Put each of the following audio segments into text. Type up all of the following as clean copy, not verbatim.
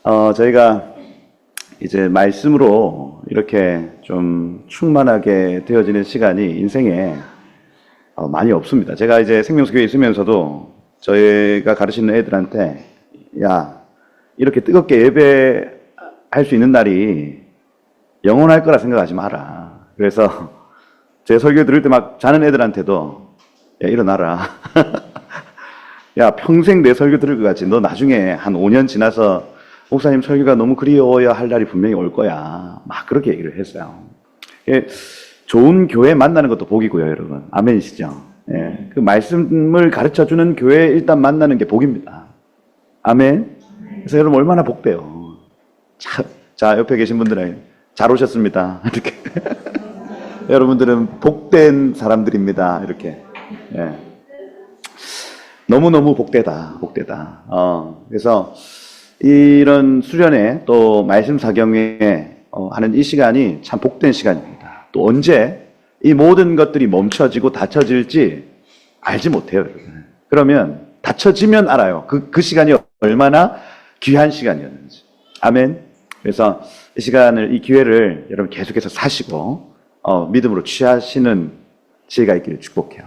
저희가 이제 말씀으로 이렇게 좀 충만하게 되어지는 시간이 인생에 많이 없습니다. 제가 이제 생명수교에 있으면서도 저희가 가르치는 애들한테 야, 이렇게 뜨겁게 예배할 수 있는 날이 영원할 거라 생각하지 마라. 그래서 제 설교 들을 때 막 자는 애들한테도 야, 일어나라. 야, 평생 내 설교 들을 것 같지. 너 나중에 한 5년 지나서 목사님 설교가 너무 그리워야 할 날이 분명히 올 거야. 막 그렇게 얘기를 했어요. 좋은 교회 만나는 것도 복이고요, 여러분. 아멘이시죠? 예, 그 말씀을 가르쳐주는 교회 일단 만나는 게 복입니다. 아멘. 그래서 여러분 얼마나 복돼요. 자, 옆에 계신 분들은 잘 오셨습니다. 이렇게. 여러분들은 복된 사람들입니다. 이렇게. 예. 너무너무 복되다. 그래서 이런 수련회 또 말씀 사경회 하는 이 시간이 참 복된 시간입니다. 또 언제 이 모든 것들이 멈춰지고 닫혀질지 알지 못해요, 여러분. 그러면 닫혀지면 알아요. 그 시간이 얼마나 귀한 시간이었는지. 아멘. 그래서 이 시간을, 이 기회를 여러분 계속해서 사시고 믿음으로 취하시는 지혜가 있기를 축복해요.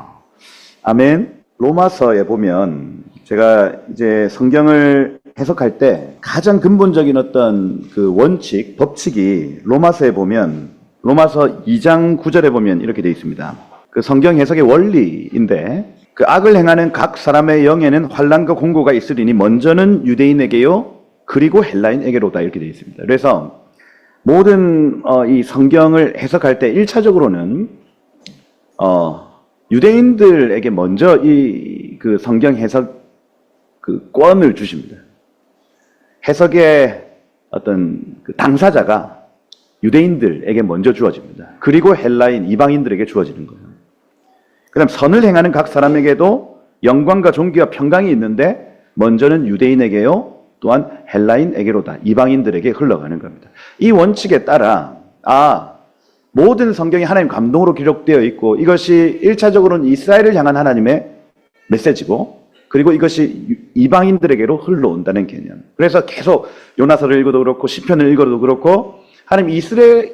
아멘. 로마서에 보면 제가 이제 성경을 해석할 때 가장 근본적인 어떤 그 원칙, 법칙이 로마서에 보면 로마서 2장 9절에 보면 이렇게 되어 있습니다. 그 성경 해석의 원리인데 그 악을 행하는 각 사람의 영에는 환난과 공고가 있으리니 먼저는 유대인에게요 그리고 헬라인에게로다 이렇게 되어 있습니다. 그래서 모든 이 성경을 해석할 때 1차적으로는 유대인들에게 먼저 그 성경 해석 그 권을 주십니다. 해석의 어떤 그 당사자가 유대인들에게 먼저 주어집니다. 그리고 헬라인, 이방인들에게 주어지는 거예요. 그 다음 선을 행하는 각 사람에게도 영광과 존귀와 평강이 있는데 먼저는 유대인에게요 또한 헬라인에게로다. 이방인들에게 흘러가는 겁니다. 이 원칙에 따라 모든 성경이 하나님 감동으로 기록되어 있고 이것이 1차적으로는 이스라엘을 향한 하나님의 메시지고 그리고 이것이 이방인들에게로 흘러온다는 개념. 그래서 계속 요나서를 읽어도 그렇고 시편을 읽어도 그렇고 하나님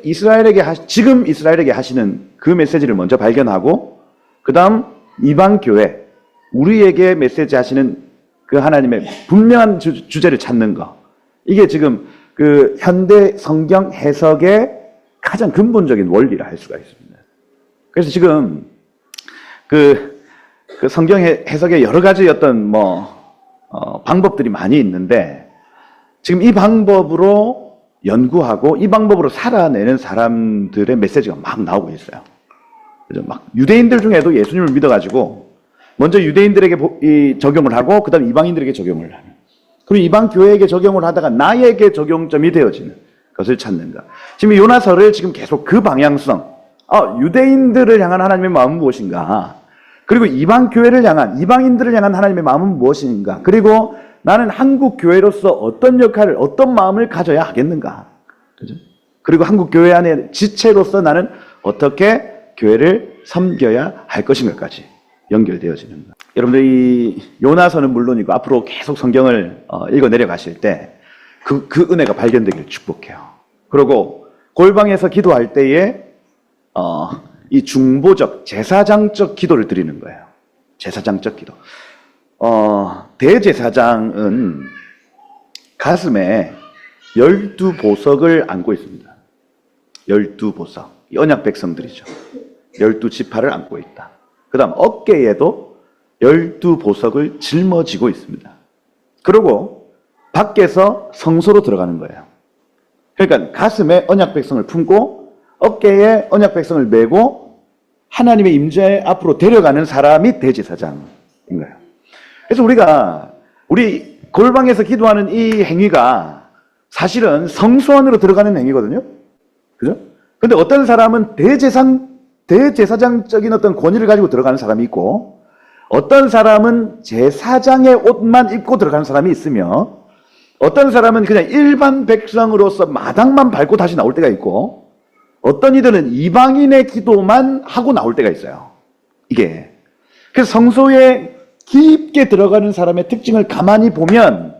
이스라엘에게 지금 이스라엘에게 하시는 그 메시지를 먼저 발견하고 그 다음 이방 교회 우리에게 메시지 하시는 그 하나님의 분명한 주제를 찾는 거. 이게 지금 그 현대 성경 해석의 가장 근본적인 원리라 할 수가 있습니다. 그래서 지금 그 성경 해석의 여러 가지 어떤 방법들이 많이 있는데 지금 이 방법으로 연구하고 이 방법으로 살아내는 사람들의 메시지가 막 나오고 있어요. 그죠? 막 유대인들 중에도 예수님을 믿어가지고 먼저 유대인들에게 적용을 하고 그 다음 이방인들에게 적용을 하는. 그리고 이방 교회에게 적용을 하다가 나에게 적용점이 되어지는 것을 찾는가. 지금 요나서를 지금 계속 그 방향성, 유대인들을 향한 하나님의 마음은 무엇인가? 그리고 이방 교회를 향한, 이방인들을 향한 하나님의 마음은 무엇인가? 그리고 나는 한국 교회로서 어떤 역할을, 어떤 마음을 가져야 하겠는가? 그죠? 그리고 한국 교회 안에 지체로서 나는 어떻게 교회를 섬겨야 할 것인가까지 연결되어지는 것. 여러분들 이 요나서는 물론이고 앞으로 계속 성경을 읽어 내려가실 때 그 은혜가 발견되기를 축복해요. 그리고 골방에서 기도할 때에 이 중보적, 제사장적 기도를 드리는 거예요. 제사장적 기도. 대제사장은 가슴에 12보석을 안고 있습니다. 12보석. 언약 백성들이죠. 12지파를 안고 있다. 그 다음 어깨에도 12보석을 짊어지고 있습니다. 그리고 밖에서 성소로 들어가는 거예요. 그러니까 가슴에 언약 백성을 품고 어깨에 언약 백성을 메고 하나님의 임재 앞으로 데려가는 사람이 대제사장인 거예요. 그래서 우리 골방에서 기도하는 이 행위가 사실은 성소 안으로 들어가는 행위거든요. 그죠? 근데 어떤 사람은 대제사장적인 어떤 권위를 가지고 들어가는 사람이 있고 어떤 사람은 제사장의 옷만 입고 들어가는 사람이 있으며 어떤 사람은 그냥 일반 백성으로서 마당만 밟고 다시 나올 때가 있고 어떤 이들은 이방인의 기도만 하고 나올 때가 있어요. 이게. 그래서 성소에 깊게 들어가는 사람의 특징을 가만히 보면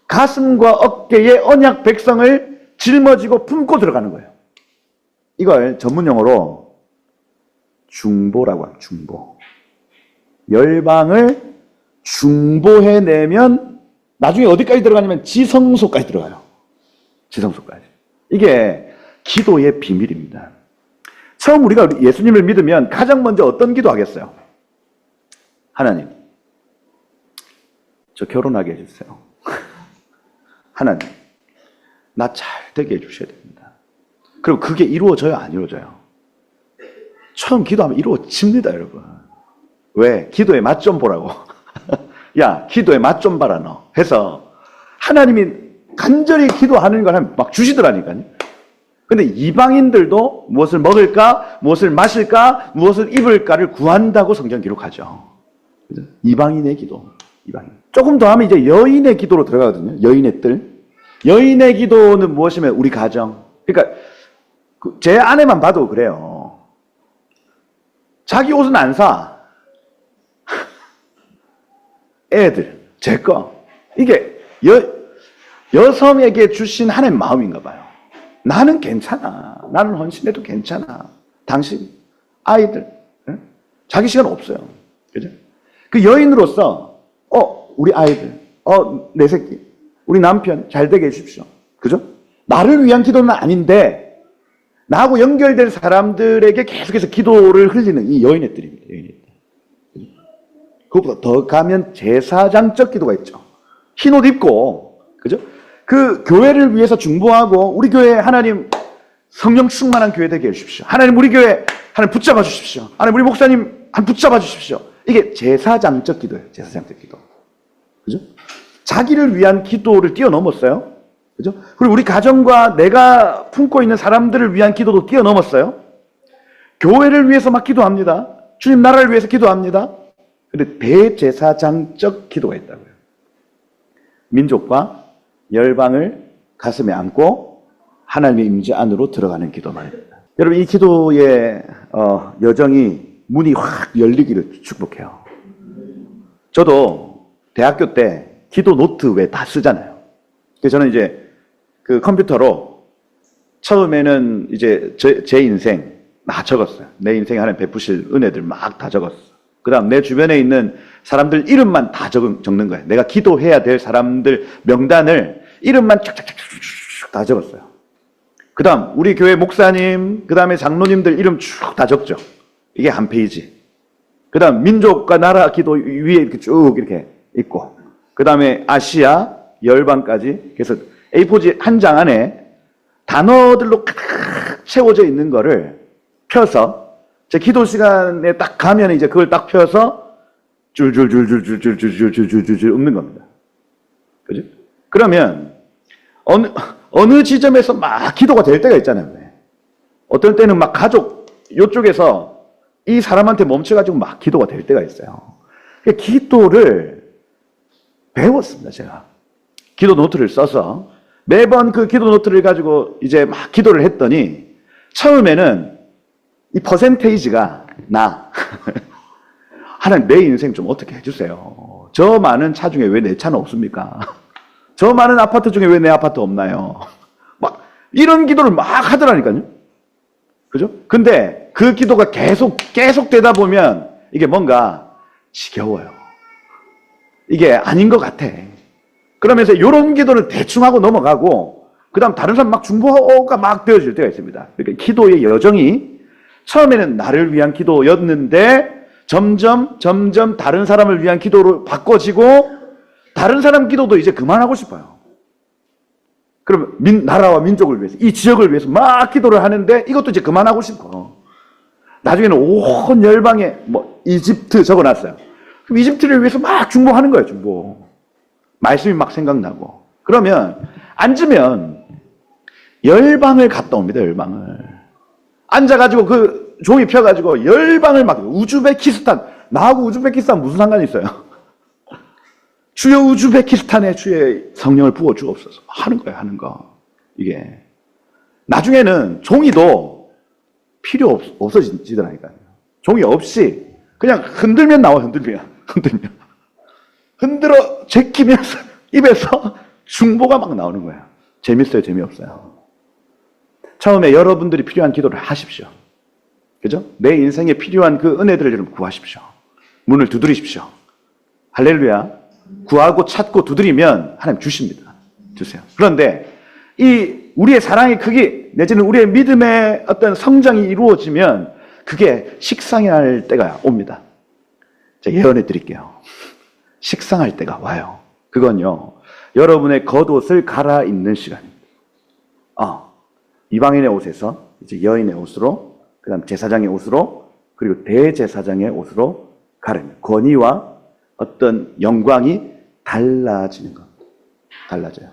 가슴과 어깨에 언약 백성을 짊어지고 품고 들어가는 거예요. 이걸 전문 용어로 중보라고 합니다. 중보. 열방을 중보해내면 나중에 어디까지 들어가냐면 지성소까지 들어가요. 지성소까지. 이게 기도의 비밀입니다. 처음 우리가 예수님을 믿으면 가장 먼저 어떤 기도 하겠어요? 하나님, 저 결혼하게 해주세요. 하나님, 나 잘 되게 해주셔야 됩니다. 그럼 그게 이루어져요? 안 이루어져요? 처음 기도하면 이루어집니다, 여러분. 왜? 기도의 맛 좀 보라고. 야, 기도의 맛 좀 봐라, 너. 해서 하나님이 간절히 기도하는 걸 막 주시더라니까요. 근데 이방인들도 무엇을 먹을까, 무엇을 마실까, 무엇을 입을까를 구한다고 성경 기록하죠. 그죠? 이방인의 기도. 이방인. 조금 더 하면 이제 여인의 기도로 들어가거든요. 여인의 뜰. 여인의 기도는 무엇이면 우리 가정. 그러니까 제 아내만 봐도 그래요. 자기 옷은 안 사. 애들, 제 거. 이게 여성에게 주신 하나님의 마음인가 봐요. 나는 괜찮아. 나는 헌신해도 괜찮아. 당신, 아이들. 응? 자기 시간 없어요. 그죠? 그 여인으로서 우리 아이들, 내 새끼, 우리 남편 잘 되게 해주십시오. 그죠? 나를 위한 기도는 아닌데 나하고 연결될 사람들에게 계속해서 기도를 흘리는 이 여인의 뜰입니다. 여인의 뜰. 그것보다 더 가면 제사장적 기도가 있죠. 흰옷 입고, 그죠? 그 교회를 위해서 중보하고 우리 교회 하나님 성령 충만한 교회 되게 해주십시오. 하나님 우리 교회 하나님 붙잡아 주십시오. 하나님 우리 목사님 한 붙잡아 주십시오. 이게 제사장적 기도예요. 제사장적 기도. 그죠? 자기를 위한 기도를 뛰어넘었어요. 그죠? 그리고 우리 가정과 내가 품고 있는 사람들을 위한 기도도 뛰어넘었어요. 교회를 위해서 막 기도합니다. 주님 나라를 위해서 기도합니다. 근데 대제사장적 기도가 있다고요. 민족과 열방을 가슴에 안고 하나님의 임재 안으로 들어가는 기도 말입니다. 여러분 이 기도의 여정이 문이 확 열리기를 축복해요. 저도 대학교 때 기도 노트 왜 다 쓰잖아요. 그래서 저는 이제 그 컴퓨터로 처음에는 이제 제 인생 막 적었어요. 내 인생에 하나님 베푸실 은혜들 막 다 적었어. 그 다음 내 주변에 있는 사람들 이름만 다 적는 거예요. 내가 기도해야 될 사람들 명단을 이름만 쫙쫙쫙쫙 다 적었어요. 그 다음 우리 교회 목사님, 그 다음에 장로님들 이름 쭉 다 적죠. 이게 한 페이지. 그 다음 민족과 나라 기도 위에 이렇게 쭉 이렇게 있고, 그 다음에 아시아, 열방까지. 그래서 A4지 한 장 안에 단어들로 가득 채워져 있는 거를 펴서 제 기도 시간에 딱 가면 이제 그걸 딱 펴서 줄줄줄줄줄줄줄줄줄줄 읊는 겁니다. 그죠? 그러면 어느 지점에서 막 기도가 될 때가 있잖아요. 어떨 때는 막 가족 요쪽에서 이 사람한테 멈춰가지고 막 기도가 될 때가 있어요. 기도를 배웠습니다, 제가. 기도 노트를 써서 매번 그 기도 노트를 가지고 이제 막 기도를 했더니 처음에는 이 퍼센테이지가 하나님 내 인생 좀 어떻게 해주세요. 저 많은 차 중에 왜 내 차는 없습니까? 저 많은 아파트 중에 왜 내 아파트 없나요? 막 이런 기도를 막 하더라니까요. 그죠? 근데 그 기도가 계속 되다 보면 이게 뭔가 지겨워요. 이게 아닌 것 같아. 그러면서 이런 기도는 대충 하고 넘어가고 그 다음 다른 사람 막 중보가 막 되어질 때가 있습니다. 그러니까 기도의 여정이 처음에는 나를 위한 기도였는데 점점 다른 사람을 위한 기도로 바꿔지고 다른 사람 기도도 이제 그만하고 싶어요. 그럼 나라와 민족을 위해서, 이 지역을 위해서 막 기도를 하는데 이것도 이제 그만하고 싶어. 나중에는 온 열방에 이집트 적어놨어요. 그럼 이집트를 위해서 막 중보하는 거예요, 중보. 말씀이 막 생각나고. 그러면 앉으면 열방을 갔다 옵니다, 열방을. 앉아가지고 그 종이 펴가지고 열방을 막, 우즈베키스탄, 나하고 우즈베키스탄 무슨 상관이 있어요? 주여 우즈베키스탄에 주의 성령을 부어 주옵소서. 하는 거예요, 하는 거. 이게. 나중에는 종이도 필요 없어지더라니까요. 종이 없이 그냥 흔들면 나와, 흔들면. 흔들어 제끼면서 입에서 중보가 막 나오는 거야. 재밌어요, 재미없어요? 처음에 여러분들이 필요한 기도를 하십시오. 그죠? 내 인생에 필요한 그 은혜들을 여러분 구하십시오. 문을 두드리십시오. 할렐루야. 구하고 찾고 두드리면 하나님 주십니다. 주세요. 그런데 이 우리의 사랑의 크기 내지는 우리의 믿음의 어떤 성장이 이루어지면 그게 식상할 때가 옵니다. 제가 예언해 드릴게요. 식상할 때가 와요. 그건요, 여러분의 겉옷을 갈아입는 시간입니다. 이방인의 옷에서 이제 여인의 옷으로, 그 다음 제사장의 옷으로, 그리고 대제사장의 옷으로 갈아입는 권위와 어떤 영광이 달라지는 겁니다. 달라져요.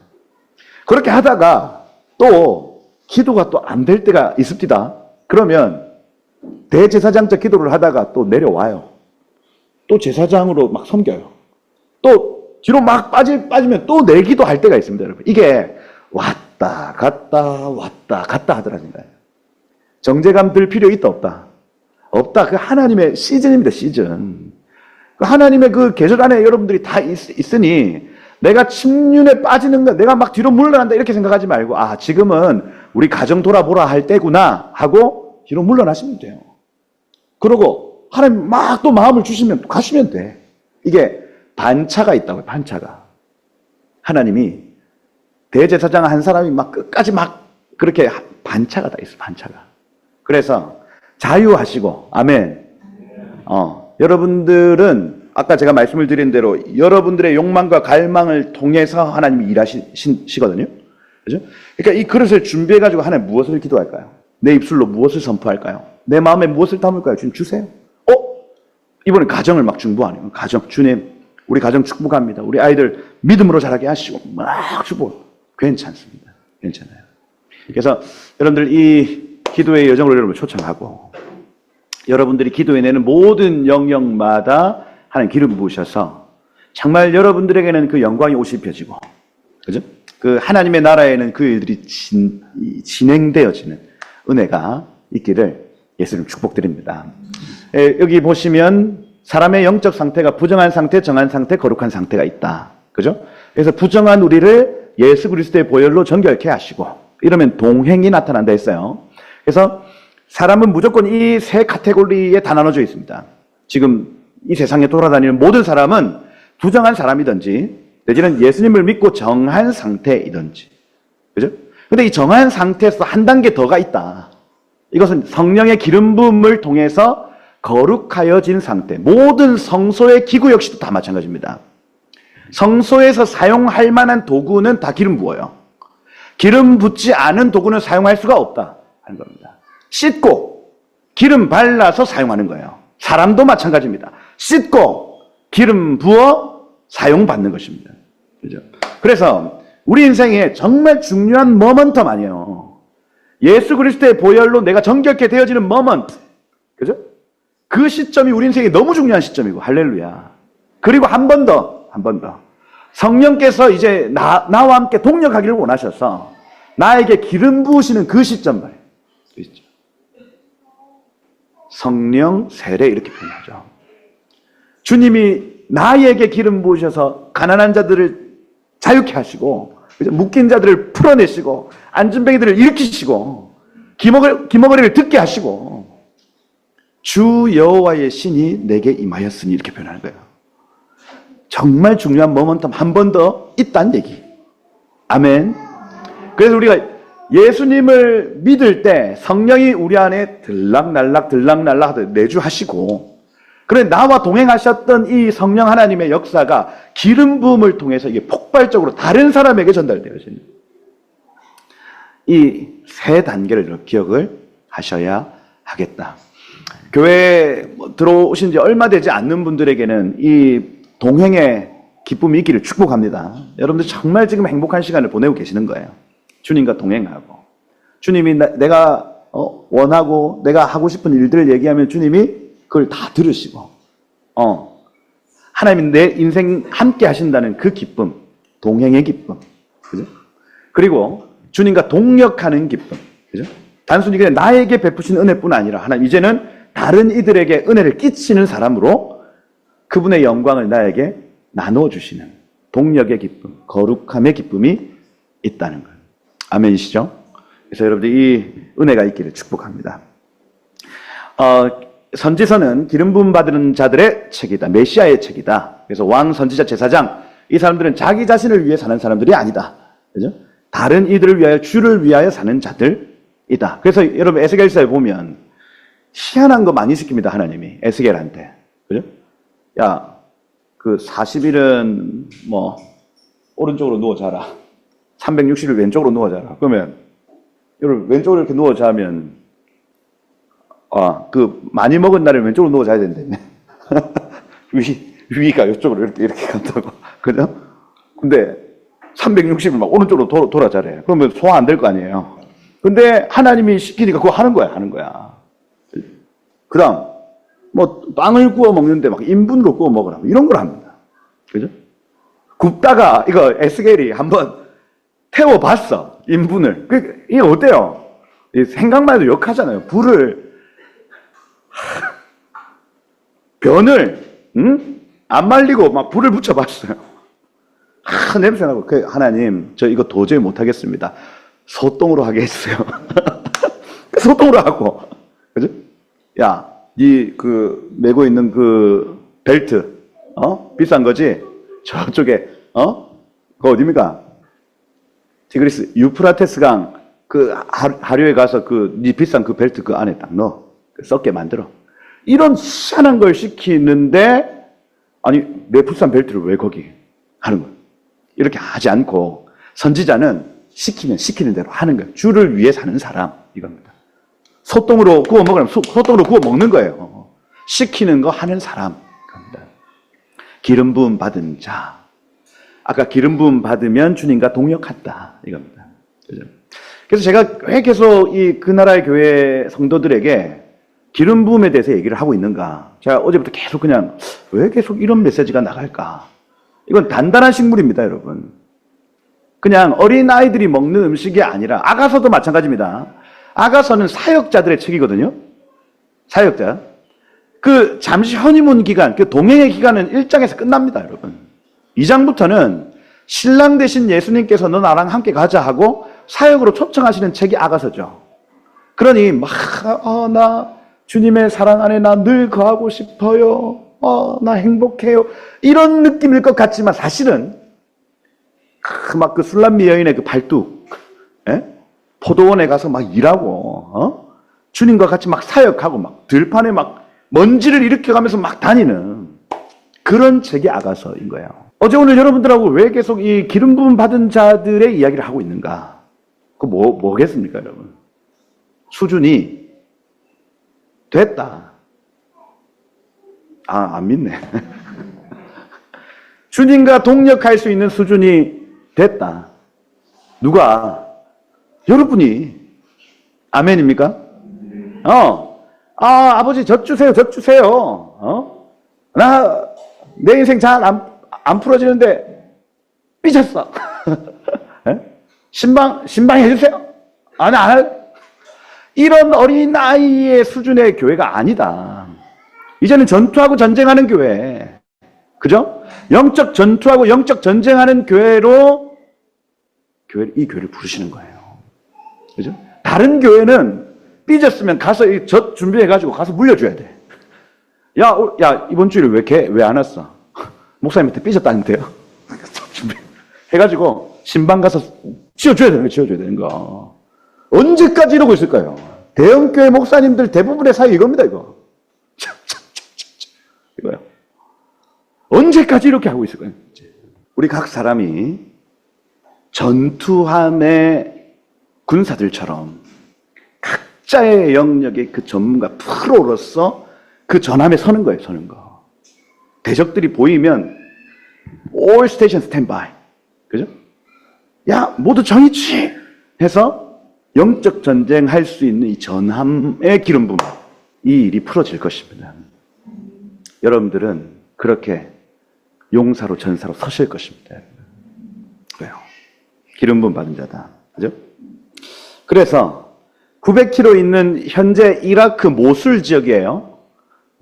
그렇게 하다가 또 기도가 또 안 될 때가 있습니다. 그러면 대제사장적 기도를 하다가 또 내려와요. 또 제사장으로 막 섬겨요. 또 뒤로 막 빠지면 또 내기도 할 때가 있습니다, 여러분. 이게 왔다 갔다 하더라니까요. 정제감 들 필요 있다 없다? 없다. 그 하나님의 시즌입니다, 시즌. 그 하나님의 그 계절 안에 여러분들이 다 있으니 내가 침륜에 빠지는 거, 내가 막 뒤로 물러난다 이렇게 생각하지 말고, 지금은 우리 가정 돌아보라 할 때구나 하고 뒤로 물러나시면 돼요. 그러고 하나님 막 또 마음을 주시면 가시면 돼. 이게 반차가 있다고요, 반차가. 하나님이 대제사장 한 사람이 막 끝까지 막 그렇게 반차가 다 있어, 반차가. 그래서 자유하시고, 아멘. 여러분들은 아까 제가 말씀을 드린 대로 여러분들의 욕망과 갈망을 통해서 하나님이 일하시거든요. 그죠? 그러니까 이 그릇을 준비해가지고 하나님 무엇을 기도할까요? 내 입술로 무엇을 선포할까요? 내 마음에 무엇을 담을까요? 주님 주세요. 이번에 가정을 막 중보하네요. 가정, 주님, 우리 가정 축복합니다. 우리 아이들 믿음으로 자라게 하시고, 막 축복. 괜찮습니다. 괜찮아요. 그래서 여러분들 이 기도의 여정으로 여러분을 초청하고, 여러분들이 기도해내는 모든 영역마다 하나님 기름 부으셔서 정말 여러분들에게는 그 영광이 옷이 입혀지고, 그죠? 그 하나님의 나라에는 그 일들이 진행되어지는 은혜가 있기를 예수님 축복드립니다. 여기 보시면 사람의 영적 상태가 부정한 상태, 정한 상태, 거룩한 상태가 있다. 그죠? 그래서 부정한 우리를 예수 그리스도의 보혈로 정결케 하시고, 이러면 동행이 나타난다 했어요. 그래서 사람은 무조건 이 세 카테고리에 다 나눠져 있습니다. 지금 이 세상에 돌아다니는 모든 사람은 부정한 사람이든지 내지는 예수님을 믿고 정한 상태이든지, 그죠? 근데 이 정한 상태에서 한 단계 더가 있다. 이것은 성령의 기름 부음을 통해서 거룩하여진 상태. 모든 성소의 기구 역시도 다 마찬가지입니다. 성소에서 사용할 만한 도구는 다 기름 부어요. 기름 붓지 않은 도구는 사용할 수가 없다 하는 겁니다. 씻고 기름 발라서 사용하는 거예요. 사람도 마찬가지입니다. 씻고 기름 부어 사용받는 것입니다. 그죠? 그래서 우리 인생에 정말 중요한 모먼텀 아니에요. 예수 그리스도의 보혈로 내가 정결케 되어지는 모먼트. 그죠? 그 시점이 우리 인생에 너무 중요한 시점이고, 할렐루야. 그리고 한 번 더. 성령께서 이제 나와 함께 동력하기를 원하셔서 나에게 기름 부으시는 그 시점 말이에요. 그 시점. 성령 세례 이렇게 표현하죠. 주님이 나에게 기름 부으셔서 가난한 자들을 자유케 하시고, 묶인 자들을 풀어내시고, 안진뱅이들을 일으키시고, 기머거리를 듣게 하시고, 주 여호와의 신이 내게 임하였으니 이렇게 표현하는 거예요. 정말 중요한 모먼텀 한 번 더 있다는 얘기. 아멘. 그래서 우리가 예수님을 믿을 때 성령이 우리 안에 들락날락 하듯 내주하시고, 그래 나와 동행하셨던 이 성령 하나님의 역사가 기름 부음을 통해서 이게 폭발적으로 다른 사람에게 전달되어지는 이 세 단계를 기억을 하셔야 하겠다. 교회에 들어오신 지 얼마 되지 않는 분들에게는 이 동행의 기쁨이 있기를 축복합니다. 여러분들 정말 지금 행복한 시간을 보내고 계시는 거예요. 주님과 동행하고. 주님이 내가 원하고 내가 하고 싶은 일들을 얘기하면 주님이 그걸 다 들으시고, 하나님이 내 인생 함께 하신다는 그 기쁨, 동행의 기쁨. 그죠? 그리고 주님과 동역하는 기쁨. 그죠? 단순히 그냥 나에게 베푸신 은혜뿐 아니라 하나님 이제는 다른 이들에게 은혜를 끼치는 사람으로 그분의 영광을 나에게 나눠주시는 동력의 기쁨, 거룩함의 기쁨이 있다는 거예요. 아멘이시죠? 그래서 여러분들 이 은혜가 있기를 축복합니다. 선지서는 기름 부음 받은 자들의 책이다. 메시아의 책이다. 그래서 왕, 선지자, 제사장, 이 사람들은 자기 자신을 위해 사는 사람들이 아니다. 그죠? 다른 이들을 위하여, 주를 위하여 사는 자들이다. 그래서 여러분 에스겔서에 보면 희한한 거 많이 시킵니다. 하나님이 에스겔한테. 그죠? 야, 그 40일은 뭐 오른쪽으로 누워 자라. 360일 왼쪽으로 누워 자라. 그러면 여러분 왼쪽으로 이렇게 누워 자면 그 많이 먹은 날에 왼쪽으로 누워 자야 된다며. 위가 이쪽으로 이렇게 간다고. 그죠? 근데 360일 막 오른쪽으로 돌아 자래. 그러면 소화 안 될 거 아니에요. 근데 하나님이 시키니까 그거 하는 거야. 그 다음, 뭐, 빵을 구워 먹는데 막 인분으로 구워 먹으라. 이런 걸 합니다. 그죠? 굽다가 이거 에스겔이 한번 태워봤어. 인분을. 이게 어때요? 생각만 해도 역하잖아요. 변을, 안 말리고 막 불을 붙여봤어요. 냄새나고. 하나님, 저 이거 도저히 못하겠습니다. 소똥으로 하게 했어요. 소똥으로 하고. 그죠? 야, 니 메고 있는 그 벨트, 비싼 거지? 저쪽에, 그거 어딥니까? 티그리스, 유프라테스 강, 하류에 가서 니 비싼 그 벨트 그 안에 딱 넣어. 썩게 만들어. 이런 희한한 걸 시키는데, 아니, 내 비싼 벨트를 왜 거기 하는 거야? 이렇게 하지 않고, 선지자는 시키면 시키는 대로 하는 거예요. 주를 위해 사는 사람, 이겁니다. 소똥으로 구워 먹으면 소똥으로 구워 먹는 거예요. 시키는 거 하는 사람. 겁니다. 기름 부음 받은 자. 아까 기름 부음 받으면 주님과 동역한다. 이겁니다. 그죠? 그래서 제가 왜 계속 그 나라의 교회 성도들에게 기름 부음에 대해서 얘기를 하고 있는가? 제가 어제부터 계속 그냥 왜 계속 이런 메시지가 나갈까? 이건 단단한 식물입니다, 여러분. 그냥 어린 아이들이 먹는 음식이 아니라 아가서도 마찬가지입니다. 아가서는 사역자들의 책이거든요. 사역자. 잠시 허니문 기간, 동행의 기간은 1장에서 끝납니다, 여러분. 2장부터는 신랑 대신 예수님께서 너 나랑 함께 가자 하고 사역으로 초청하시는 책이 아가서죠. 그러니 나 주님의 사랑 안에 나 늘 거하고 싶어요. 나 행복해요. 이런 느낌일 것 같지만 사실은 그 술람미 여인의 그 발뚝, 포도원에 가서 막 일하고, 주님과 같이 막 사역하고, 막 들판에 막 먼지를 일으켜가면서 막 다니는 그런 책이 아가서인 거예요. 어제 오늘 여러분들하고 왜 계속 이 기름 부음 받은 자들의 이야기를 하고 있는가? 뭐겠습니까, 여러분? 수준이 됐다. 안 믿네. 주님과 동역할 수 있는 수준이 됐다. 누가? 여러분이. 아멘입니까? 아버지 젖 주세요. 내 인생 잘 안 풀어지는데 삐졌어. 신방 해주세요. 안 할. 이런 어린 아이의 수준의 교회가 아니다. 이제는 전투하고 전쟁하는 교회. 그죠? 영적 전투하고 영적 전쟁하는 교회로 이 교회를 부르시는 거예요. 그죠? 다른 교회는 삐졌으면 가서 이 젖 준비해가지고 가서 물려줘야 돼. 야, 이번 주일에 왜 안 왔어? 목사님한테 삐졌다는데요? 해가지고 신방 가서 지어줘야 되는 거. 언제까지 이러고 있을까요? 대형교회 목사님들 대부분의 사이 이겁니다, 이거. 이거요. 언제까지 이렇게 하고 있을까요? 우리 각 사람이 전투함의 군사들처럼 각자의 영역의 그 전문가 프로로서 그 전함에 서는 거예요, 서는 거. 대적들이 보이면 all station standby. 그죠? 야, 모두 정의치! 해서 영적 전쟁할 수 있는 이 전함의 기름 부음, 이 일이 풀어질 것입니다. 여러분들은 그렇게 용사로 전사로 서실 것입니다. 왜요? 기름 부음 받은 자다. 그죠? 그래서 900km 있는 현재 이라크 모술 지역이에요.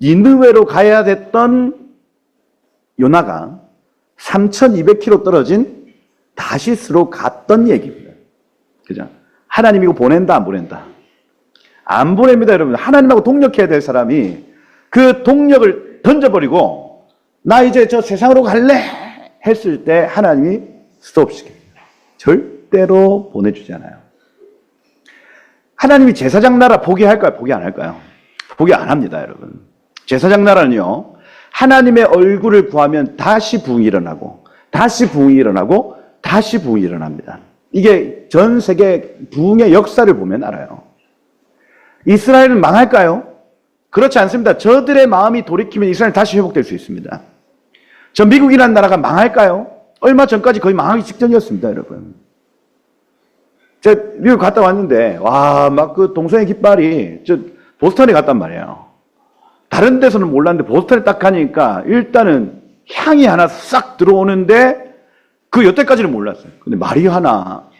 니느웨로 가야 됐던 요나가 3,200km 떨어진 다시스로 갔던 얘기입니다. 그죠? 하나님이 이거 보낸다, 안 보낸다? 안 보냅니다, 여러분. 하나님하고 동력해야 될 사람이 그 동력을 던져버리고 나 이제 저 세상으로 갈래 했을 때 하나님이 스톱시킵니다. 절대로 보내주지 않아요. 하나님이 제사장 나라 포기할까요? 포기 안 할까요? 포기 안 합니다, 여러분. 제사장 나라는요, 하나님의 얼굴을 구하면 다시 부흥이 일어나고, 다시 부흥이 일어나고, 다시 부흥이 일어납니다. 이게 전 세계 부흥의 역사를 보면 알아요. 이스라엘은 망할까요? 그렇지 않습니다. 저들의 마음이 돌이키면 이스라엘 다시 회복될 수 있습니다. 저 미국이라는 나라가 망할까요? 얼마 전까지 거의 망하기 직전이었습니다, 여러분. 제가 미국 갔다 왔는데, 와, 막 그 동성애 깃발이, 저 보스턴에 갔단 말이에요. 다른 데서는 몰랐는데 보스턴에 딱 가니까 일단은 향이 하나 싹 들어오는데 그 여태까지는 몰랐어요. 근데 마리화나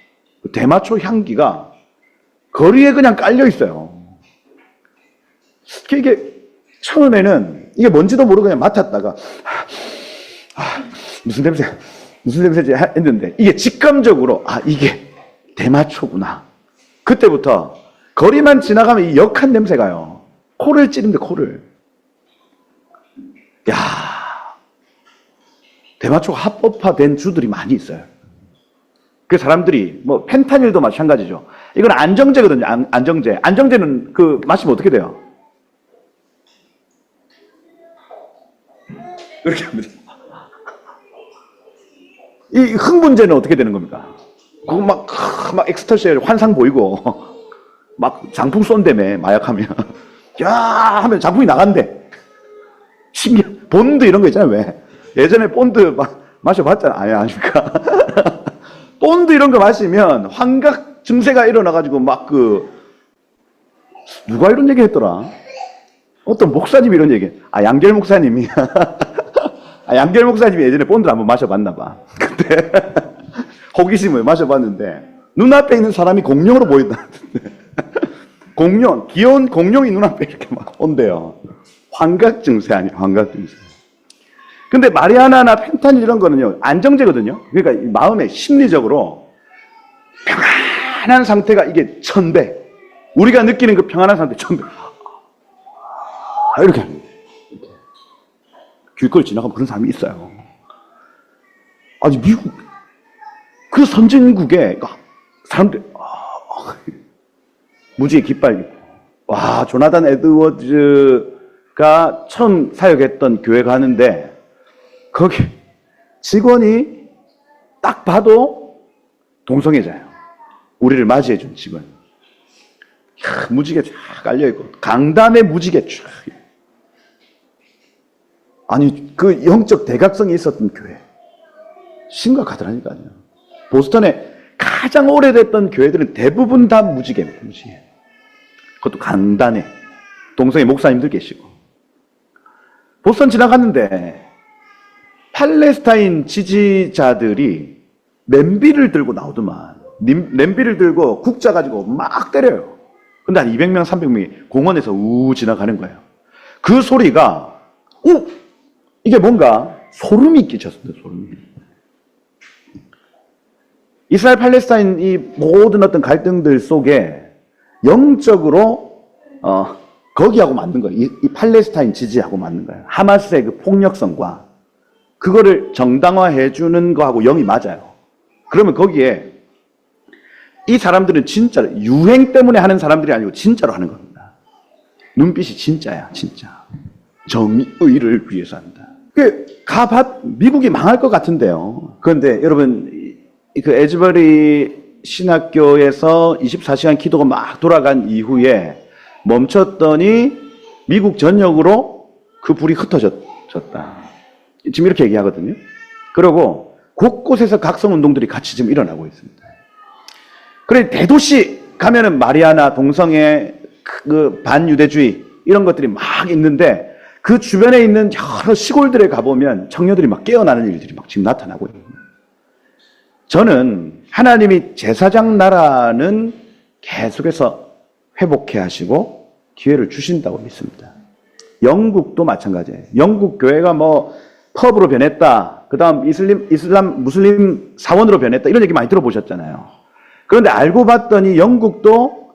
대마초 향기가 거리에 그냥 깔려 있어요. 이게 처음에는 이게 뭔지도 모르고 그냥 맡았다가 무슨 냄새지 했는데 이게 직감적으로 이게 대마초구나. 그때부터 거리만 지나가면 이 역한 냄새가요. 코를 찌른데 코를. 야, 대마초 합법화된 주들이 많이 있어요. 그 사람들이 뭐 펜타닐도 마찬가지죠. 이건 안정제거든요. 안정제. 안정제는 그 마시면 어떻게 돼요? 이렇게 합니다. 이 흥분제는 어떻게 되는 겁니까? 그거 막 엑스터시에 환상 보이고 막 장풍 쏜다며 마약하면 야 하면 장풍이 나간대. 신기해. 본드 이런 거 있잖아요. 왜? 예전에 본드 마셔봤잖아요. 아닙니까? 본드 이런 거 마시면 환각 증세가 일어나가지고 막 누가 이런 얘기 했더라? 어떤 목사님이 이런 얘기. 양결 목사님이. 양결 목사님이 예전에 본드를 한번 마셔봤나 봐. 그때 호기심을 마셔봤는데 눈앞에 있는 사람이 공룡으로 보인다. 공룡, 귀여운 공룡이 눈앞에 이렇게 막 온대요. 환각 증세 아니에요. 환각 증세. 근데 마리아나나 펜타닐 이런 거는요, 안정제거든요. 그러니까 마음에 심리적으로 평안한 상태가 이게 1000배. 우리가 느끼는 그 평안한 상태 1000배. 이렇게 합니다. 길거리 지나가면 그런 사람이 있어요. 아니, 미국, 그 선진국에 사람들, 무지개 깃발, 와, 조나단 에드워즈가 처음 사역했던 교회 가는데, 거기 직원이 딱 봐도 동성애자예요. 우리를 맞이해준 직원. 무지개 쫙 깔려있고, 강단에 무지개 쫙. 아니, 그 영적 대각성이 있었던 교회. 심각하더라니까요. 보스턴에 가장 오래됐던 교회들은 대부분 다 무지개입니다. 무지개. 그것도 강단에 동성애 목사님들 계시고. 보스턴 지나갔는데 팔레스타인 지지자들이 냄비를 들고 나오더만. 냄비를 들고 국자 가지고 막 때려요. 근데 한 200명, 300명이 공원에서 지나가는 거예요. 그 소리가 이게 뭔가 소름이 끼쳤습니다. 소름이. 이스라엘 팔레스타인 이 모든 어떤 갈등들 속에 영적으로 거기하고 맞는 거예요. 이 팔레스타인 지지하고 맞는 거예요. 하마스의 그 폭력성과 그거를 정당화해 주는 거하고 영이 맞아요. 그러면 거기에 이 사람들은 진짜로 유행 때문에 하는 사람들이 아니고 진짜로 하는 겁니다. 눈빛이 진짜야, 진짜. 정의를 위해서 한다. 미국이 망할 것 같은데요. 그런데 여러분, 그 에즈버리 신학교에서 24시간 기도가 막 돌아간 이후에 멈췄더니 미국 전역으로 그 불이 흩어졌다. 지금 이렇게 얘기하거든요. 그리고 곳곳에서 각성운동들이 같이 지금 일어나고 있습니다. 그래, 대도시 가면은 마리아나, 동성애, 그 반유대주의 이런 것들이 막 있는데 그 주변에 있는 여러 시골들에 가보면 청년들이 막 깨어나는 일들이 막 지금 나타나고 있습니다. 저는 하나님이 제사장 나라는 계속해서 회복해 하시고 기회를 주신다고 믿습니다. 영국도 마찬가지예요. 영국 교회가 뭐 펍으로 변했다. 그다음 이슬람 무슬림 사원으로 변했다. 이런 얘기 많이 들어보셨잖아요. 그런데 알고 봤더니 영국도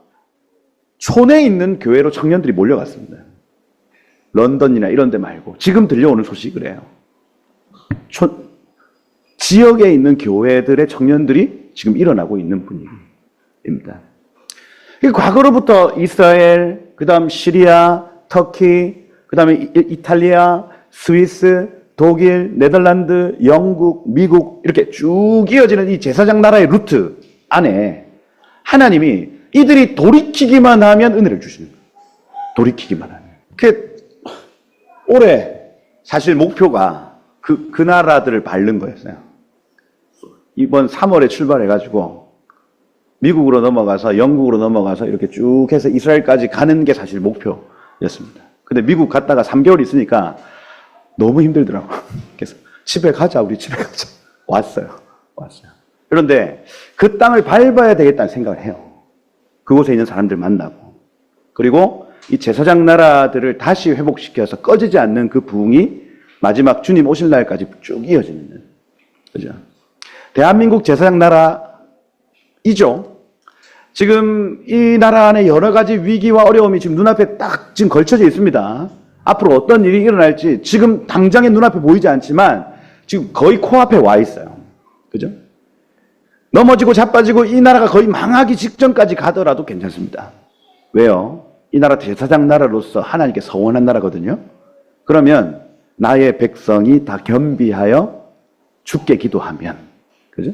촌에 있는 교회로 청년들이 몰려갔습니다. 런던이나 이런 데 말고 지금 들려오는 소식을 해요. 지역에 있는 교회들의 청년들이 지금 일어나고 있는 분위기입니다. 과거로부터 이스라엘, 그 다음 시리아, 터키, 그 다음에 이탈리아, 스위스, 독일, 네덜란드, 영국, 미국 이렇게 쭉 이어지는 이 제사장 나라의 루트 안에 하나님이 이들이 돌이키기만 하면 은혜를 주시는 거예요. 돌이키기만 하면. 올해 사실 목표가 그 나라들을 밟는 거였어요. 이번 3월에 출발해가지고 미국으로 넘어가서 영국으로 넘어가서 이렇게 쭉 해서 이스라엘까지 가는 게 사실 목표였습니다. 근데 미국 갔다가 3개월 있으니까 너무 힘들더라고. 그래서 집에 가자, 우리 집에 가자. 왔어요. 그런데 그 땅을 밟아야 되겠다는 생각을 해요. 그곳에 있는 사람들 만나고. 그리고 이 제사장 나라들을 다시 회복시켜서 꺼지지 않는 그 부흥이 마지막 주님 오실 날까지 쭉 이어지는. 그죠? 대한민국 제사장 나라이죠. 지금 이 나라 안에 여러 가지 위기와 어려움이 지금 눈앞에 딱 지금 걸쳐져 있습니다. 앞으로 어떤 일이 일어날지 지금 당장에 눈앞에 보이지 않지만 지금 거의 코앞에 와 있어요. 그죠? 넘어지고 자빠지고 이 나라가 거의 망하기 직전까지 가더라도 괜찮습니다. 왜요? 이 나라 제사장 나라로서 하나님께 서원한 나라거든요. 그러면 나의 백성이 다 겸비하여 주께 기도하면, 그죠?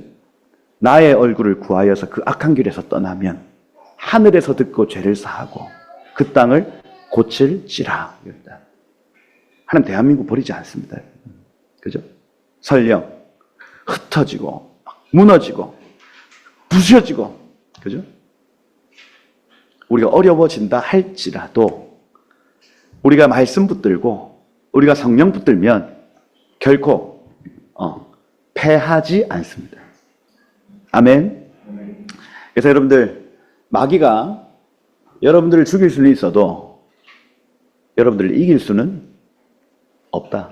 나의 얼굴을 구하여서 그 악한 길에서 떠나면 하늘에서 듣고 죄를 사하고 그 땅을 고칠지라. 하나님 대한민국 버리지 않습니다. 그죠? 설령 흩어지고 무너지고 부서지고, 그죠? 우리가 어려워진다 할지라도 우리가 말씀 붙들고 우리가 성령 붙들면 결코 패하지 않습니다. 아멘. 그래서 여러분들, 마귀가 여러분들을 죽일 수는 있어도 여러분들을 이길 수는 없다.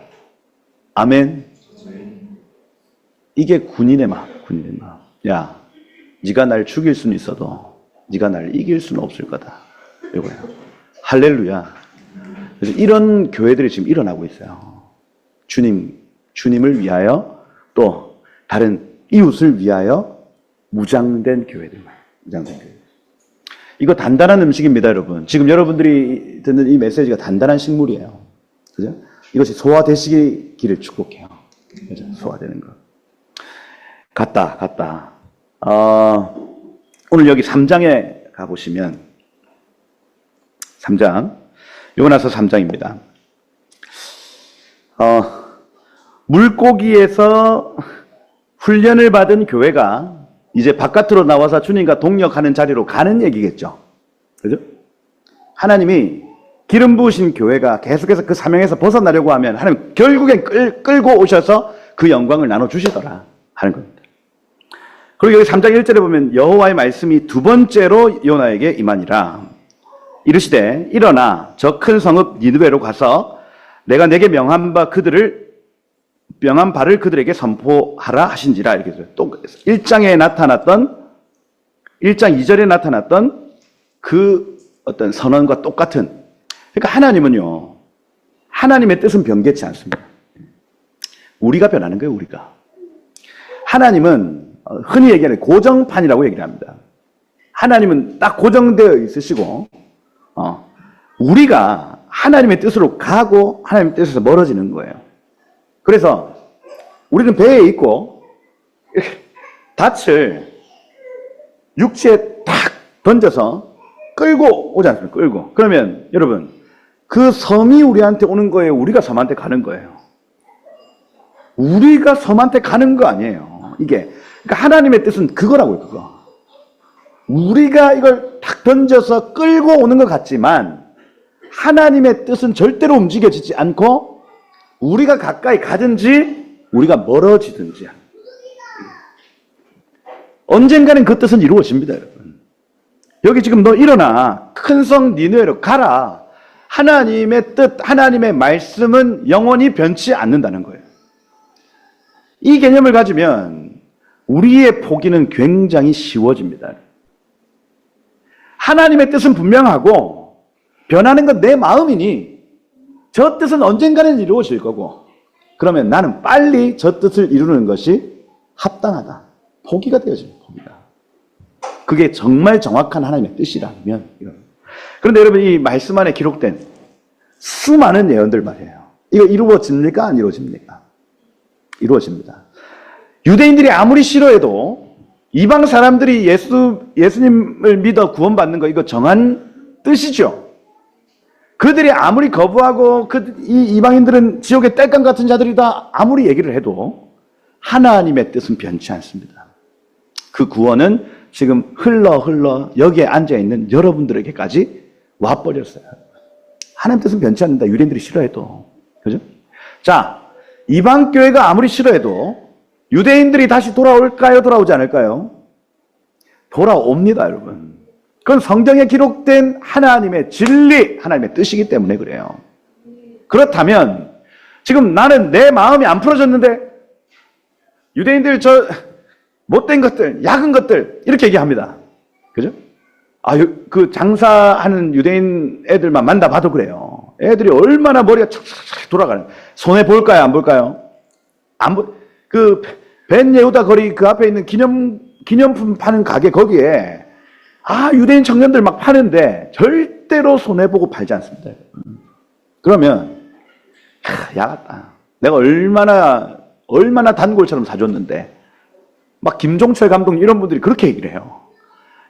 아멘. 이게 군인의 마음. 야, 네가 날 죽일 수는 있어도 네가 날 이길 수는 없을 거다. 이거예요. 할렐루야. 그래서 이런 교회들이 지금 일어나고 있어요. 주님을 위하여 또 다른 이웃을 위하여 무장된 교회들. 이거 단단한 음식입니다, 여러분. 지금 여러분들이 듣는 이 메시지가 단단한 식물이에요. 그죠? 이것이 소화되시기를 축복해요. 그죠? 소화되는 거. 갔다. 오늘 여기 3장에 가보시면 3장, 요나서 3장입니다. 물고기에서 훈련을 받은 교회가 이제 바깥으로 나와서 주님과 동역하는 자리로 가는 얘기겠죠. 그죠? 하나님이 기름 부으신 교회가 계속해서 그 사명에서 벗어나려고 하면 하나님 결국엔 끌고 오셔서 그 영광을 나눠주시더라 하는 겁니다. 그리고 여기 3장 1절에 보면 여호와의 말씀이 두 번째로 요나에게 임하니라. 이르시되 일어나 저 큰 성읍 니느웨로 가서 내가 내게 명한 바를 그들에게 선포하라 하신지라. 이렇게 해서 또 1장 2절에 나타났던 그 어떤 선언과 똑같은. 그러니까 하나님은요, 하나님의 뜻은 변개치 않습니다. 우리가 변하는 거예요, 우리가. 하나님은 흔히 얘기하는 고정판이라고 얘기를 합니다. 하나님은 딱 고정되어 있으시고, 우리가 하나님의 뜻으로 가고 하나님의 뜻에서 멀어지는 거예요. 그래서 우리는 배에 있고 닻을 육지에 탁 던져서 끌고 오지 않습니까? 끌고. 그러면 여러분, 그 섬이 우리한테 오는 거예요? 우리가 섬한테 가는 거예요? 우리가 섬한테 가는 거 아니에요. 이게. 그러니까 하나님의 뜻은 그거라고요, 그거. 우리가 이걸 탁 던져서 끌고 오는 것 같지만 하나님의 뜻은 절대로 움직여지지 않고 우리가 가까이 가든지 우리가 멀어지든지 언젠가는 그 뜻은 이루어집니다, 여러분. 여기 지금 너 일어나 큰 성 니느웨로 가라. 하나님의 뜻, 하나님의 말씀은 영원히 변치 않는다는 거예요. 이 개념을 가지면 우리의 포기는 굉장히 쉬워집니다. 하나님의 뜻은 분명하고 변하는 건 내 마음이니 저 뜻은 언젠가는 이루어질 거고, 그러면 나는 빨리 저 뜻을 이루는 것이 합당하다. 포기가 되어집니다. 포기가. 그게 정말 정확한 하나님의 뜻이라면. 그런데 여러분, 이 말씀 안에 기록된 수많은 예언들 말이에요. 이거 이루어집니까? 안 이루어집니까? 이루어집니다. 유대인들이 아무리 싫어해도 이방 사람들이 예수님을 믿어 구원받는 거, 이거 정한 뜻이죠. 그들이 아무리 거부하고 이 이방인들은 지옥의 땔감 같은 자들이다 아무리 얘기를 해도 하나님의 뜻은 변치 않습니다. 그 구원은 지금 흘러 여기에 앉아있는 여러분들에게까지 와버렸어요. 하나님 뜻은 변치 않는다. 유대인들이 싫어해도. 그죠? 자, 이방 교회가 아무리 싫어해도 유대인들이 다시 돌아올까요? 돌아오지 않을까요? 돌아옵니다, 여러분. 그건 성경에 기록된 하나님의 진리, 하나님의 뜻이기 때문에 그래요. 그렇다면 지금 나는 내 마음이 안 풀어졌는데 유대인들 저 못된 것들, 야근 것들 이렇게 얘기합니다. 그죠? 그 장사하는 유대인 애들만 만나봐도 그래요. 애들이 얼마나 머리가 착착착 돌아가는. 손해 볼까요? 안 볼까요? 벤 예후다 거리 그 앞에 있는 기념품 파는 가게 거기에 유대인 청년들 막 파는데 절대로 손해보고 팔지 않습니다. 그러면 야같다. 내가 얼마나 단골처럼 사줬는데 막 김종철 감독 이런 분들이 그렇게 얘기를 해요.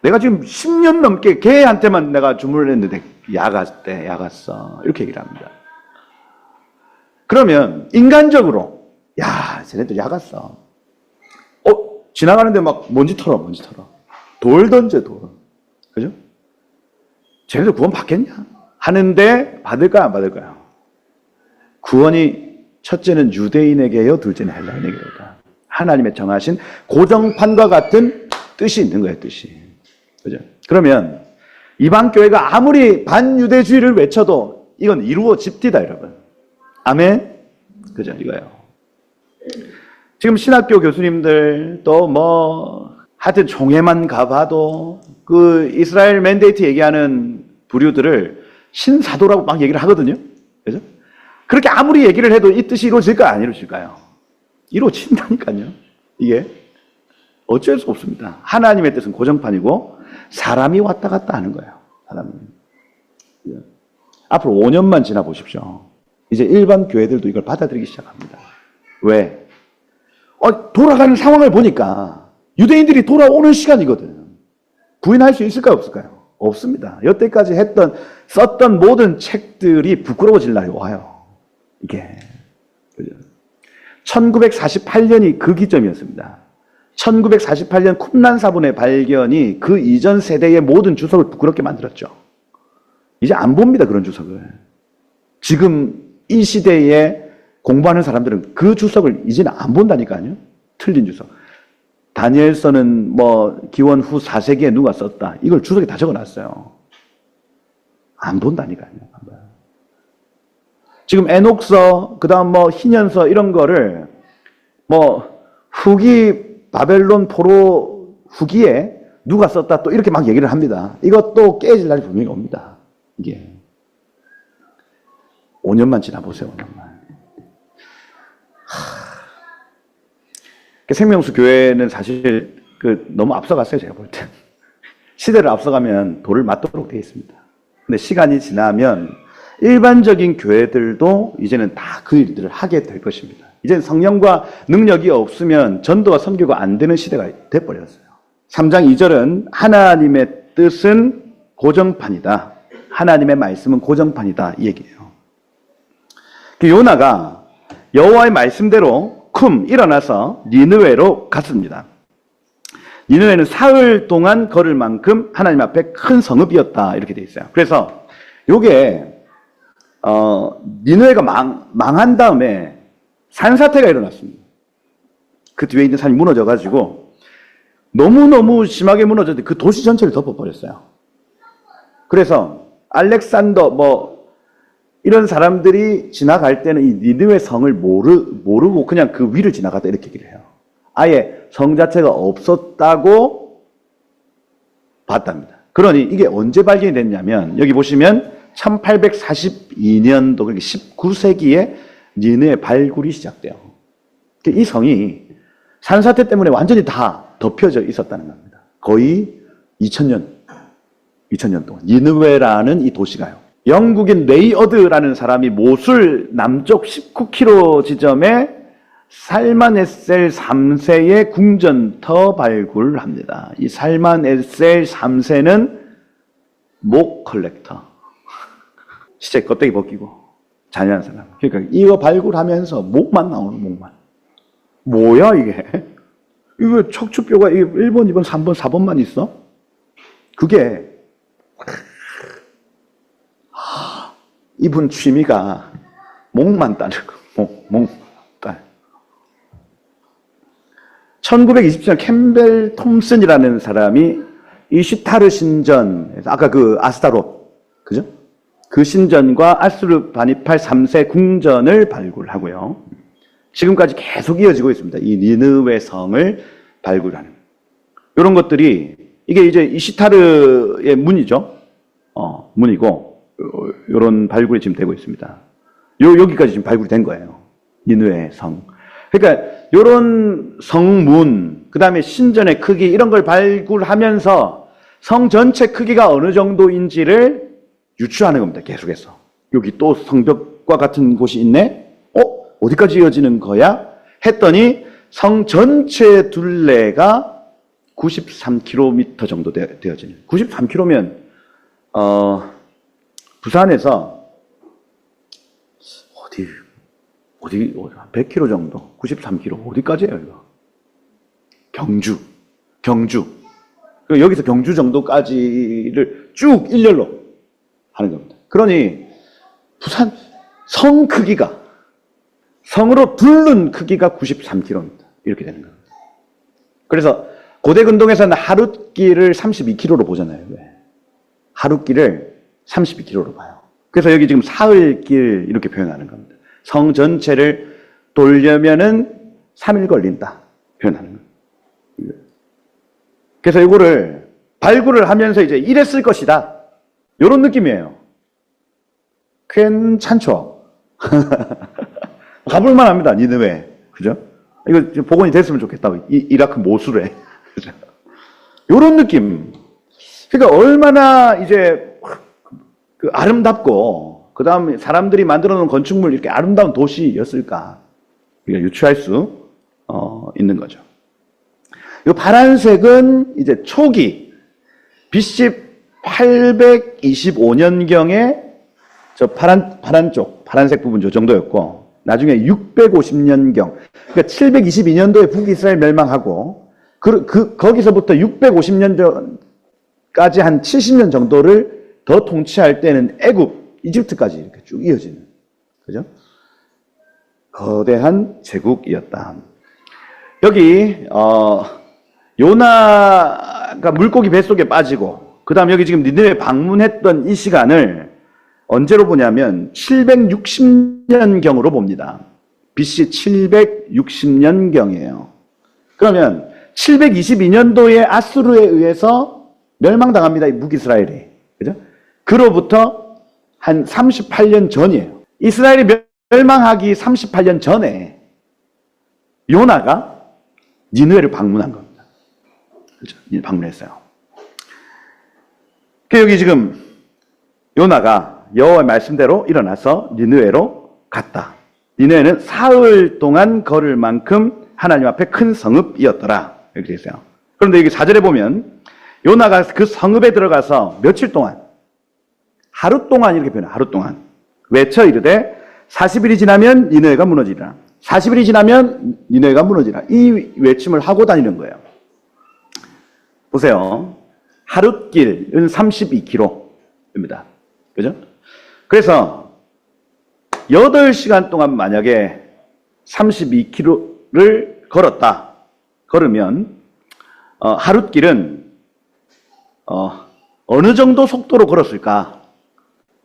내가 지금 10년 넘게 걔한테만 내가 주문을 했는데 야갔어. 이렇게 얘기를 합니다. 그러면 인간적으로 쟤네들 야갔어. 지나가는데 막 먼지 털어. 돌 던져, 돌. 그죠? 쟤네들 구원 받겠냐? 하는데 받을까요? 안 받을까요? 구원이 첫째는 유대인에게요, 둘째는 헬라인에게요다. 하나님의 정하신 고정판과 같은 뜻이 있는 거예요, 뜻이. 그죠? 그러면 이방 교회가 아무리 반유대주의를 외쳐도 이건 이루어집니다, 여러분. 아멘? 그죠? 이거예요. 지금 신학교 교수님들 또 하여튼 종회만 가봐도 그 이스라엘 맨데이트 얘기하는 부류들을 신사도라고 막 얘기를 하거든요. 그죠? 그렇게 아무리 얘기를 해도 이 뜻이 이루어질까요? 안 이루어질까요? 이루어진다니까요. 이게 어쩔 수 없습니다. 하나님의 뜻은 고정판이고 사람이 왔다 갔다 하는 거예요. 사람이. 앞으로 5년만 지나 보십시오. 이제 일반 교회들도 이걸 받아들이기 시작합니다. 왜? 돌아가는 상황을 보니까 유대인들이 돌아오는 시간이거든. 부인할 수 있을까요? 없을까요? 없습니다. 여태까지 썼던 모든 책들이 부끄러워질 날이 와요. 이게. 그죠? 1948년이 그 기점이었습니다. 1948년 쿰란 사본의 발견이 그 이전 세대의 모든 주석을 부끄럽게 만들었죠. 이제 안 봅니다, 그런 주석을. 지금 이 시대에 공부하는 사람들은 그 주석을 이제는 안 본다니까요. 틀린 주석. 다니엘서는 기원 후 4세기에 누가 썼다. 이걸 주석에 다 적어놨어요. 안 본다니까요. 안 봐요. 지금 에녹서, 그 다음 희년서 이런 거를 후기 바벨론 포로 후기에 누가 썼다 또 이렇게 막 얘기를 합니다. 이것도 깨질 날이 분명히 옵니다. 이게 5년만 지나보세요. 5년만. 생명수 교회는 사실 너무 앞서갔어요. 제가 볼 때. 시대를 앞서가면 돌을 맞도록 되어 있습니다. 근데 시간이 지나면 일반적인 교회들도 이제는 다 그 일들을 하게 될 것입니다. 이제는 성령과 능력이 없으면 전도와 선교가 안 되는 시대가 돼버렸어요. 3장 2절은 하나님의 뜻은 고정판이다. 하나님의 말씀은 고정판이다. 이 얘기예요. 요나가 여호와의 말씀대로 일어나서 니느웨로 갔습니다. 니느웨는 사흘 동안 걸을 만큼 하나님 앞에 큰 성읍이었다. 이렇게 돼 있어요. 그래서 요게 니느웨가 망한 다음에 산사태가 일어났습니다. 그 뒤에 있는 산이 무너져가지고 너무너무 심하게 무너졌는데 그 도시 전체를 덮어버렸어요. 그래서 알렉산더 이런 사람들이 지나갈 때는 이 니느웨 성을 모르고 그냥 그 위를 지나갔다 이렇게 얘기를 해요. 아예 성 자체가 없었다고 봤답니다. 그러니 이게 언제 발견이 됐냐면 여기 보시면 1842년도 그러니까 19세기에 니느웨 발굴이 시작돼요. 이 성이 산사태 때문에 완전히 다 덮여져 있었다는 겁니다. 거의 2000년 동안 니느웨라는 이 도시가요. 영국인 레이어드라는 사람이 모술 남쪽 19km 지점에 살만에셀 3세의 궁전터 발굴합니다. 이 살만에셀 3세는 목 컬렉터. 진짜 껍데기 벗기고 잔인한 사람. 그러니까 이거 발굴하면서 목만 나오는 목만. 뭐야 이게? 이거 척추뼈가 1번, 2번, 3번, 4번만 있어? 그게 이분 취미가 목만 따는 거. 목 따. 1927년 캠벨 톰슨이라는 사람이 이 시타르 신전, 아까 그 아스타롯, 그죠? 그 신전과 아수르바니팔 3세 궁전을 발굴하고요. 지금까지 계속 이어지고 있습니다. 이 니느웨 성을 발굴하는. 이런 것들이, 이게 이제 이 시타르의 문이죠. 문이고, 이런 발굴이 지금 되고 있습니다. 여기까지 지금 발굴이 된 거예요. 니느웨 성. 그러니까, 이런 성문, 그 다음에 신전의 크기, 이런 걸 발굴하면서 성 전체 크기가 어느 정도인지를 유추하는 겁니다. 계속해서. 여기 또 성벽과 같은 곳이 있네? 어디까지 이어지는 거야? 했더니 성 전체 둘레가 93km 정도 되어지는. 93km면 부산에서 어디 100km 정도, 93km 어디까지예요 이거? 경주. 여기서 경주 정도까지를 쭉 일렬로 하는 겁니다. 그러니 부산 성 크기가 성으로 둘른 크기가 93km입니다. 이렇게 되는 겁니다. 그래서 고대 근동에서는 하룻길을 32km로 보잖아요. 왜? 하룻길을 32km로 봐요. 그래서 여기 지금 사흘길 이렇게 표현하는 겁니다. 성 전체를 돌려면은 3일 걸린다 표현하는 겁니다. 그래서 이거를 발굴을 하면서 이제 이랬을 것이다. 이런 느낌이에요. 괜찮죠? 가볼만 합니다. 니느웨. 그죠? 이거 복원이 됐으면 좋겠다. 이라크 모술에. 그죠? 요런 느낌. 그러니까 얼마나 이제 그 아름답고, 그 다음에 사람들이 만들어 놓은 건축물 이렇게 아름다운 도시였을까. 우리가 유추할 수, 있는 거죠. 이 파란색은 이제 초기, BC 825년경에 저 파란 쪽, 파란색 부분 저 정도였고, 나중에 650년경, 그러니까 722년도에 북이스라엘 멸망하고, 거기서부터 650년까지 한 70년 정도를 더 통치할 때는 애굽, 이집트까지 이렇게 쭉 이어지는, 그죠? 거대한 제국이었다. 여기, 요나가 물고기 뱃속에 빠지고, 그 다음 여기 지금 니느웨 방문했던 이 시간을 언제로 보냐면 760년경으로 봅니다. BC 760년경이에요. 그러면 722년도에 아수르에 의해서 멸망당합니다. 이 북이스라엘이. 그죠? 그로부터 한 38년 전이에요. 이스라엘이 멸망하기 38년 전에 요나가 니느웨를 방문한 겁니다. 그죠? 방문했어요. 여기 지금 요나가 여호와의 말씀대로 일어나서 니느웨로 갔다. 니느웨는 사흘 동안 걸을 만큼 하나님 앞에 큰 성읍이었더라. 이렇게 되어 있어요. 그런데 여기 4절에 보면 요나가 그 성읍에 들어가서 며칠 동안, 하루 동안 이렇게 표현해요. 하루 동안 외쳐 이르되 40일이 지나면 니느웨가 무너지리라. 40일이 지나면 니느웨가 무너지리라. 이 외침을 하고 다니는 거예요. 보세요. 하룻길은 32km입니다. 그죠? 그래서 8시간 동안 만약에 32km를 걸었다. 걸으면 하룻길은 어느 정도 속도로 걸었을까?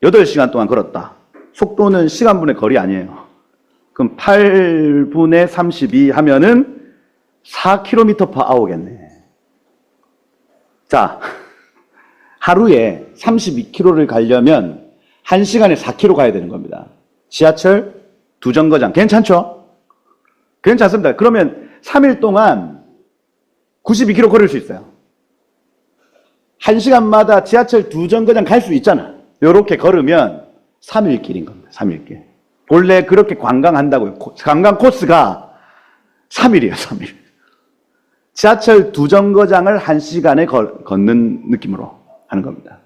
8시간 동안 걸었다. 속도는 시간분의 거리 아니에요. 그럼 8분의 32 하면은 4km/h겠네. 자, 하루에 32km를 가려면 1시간에 4km 가야 되는 겁니다. 지하철 2정거장. 괜찮죠? 괜찮습니다. 그러면 3일 동안 92km 걸을 수 있어요. 1시간마다 지하철 2정거장 갈 수 있잖아. 이렇게 걸으면 3일 길인 겁니다. 3일 길. 본래 그렇게 관광한다고요. 관광 코스가 3일이에요. 3일. 지하철 2정거장을 1시간에 걷는 느낌으로 하는 겁니다.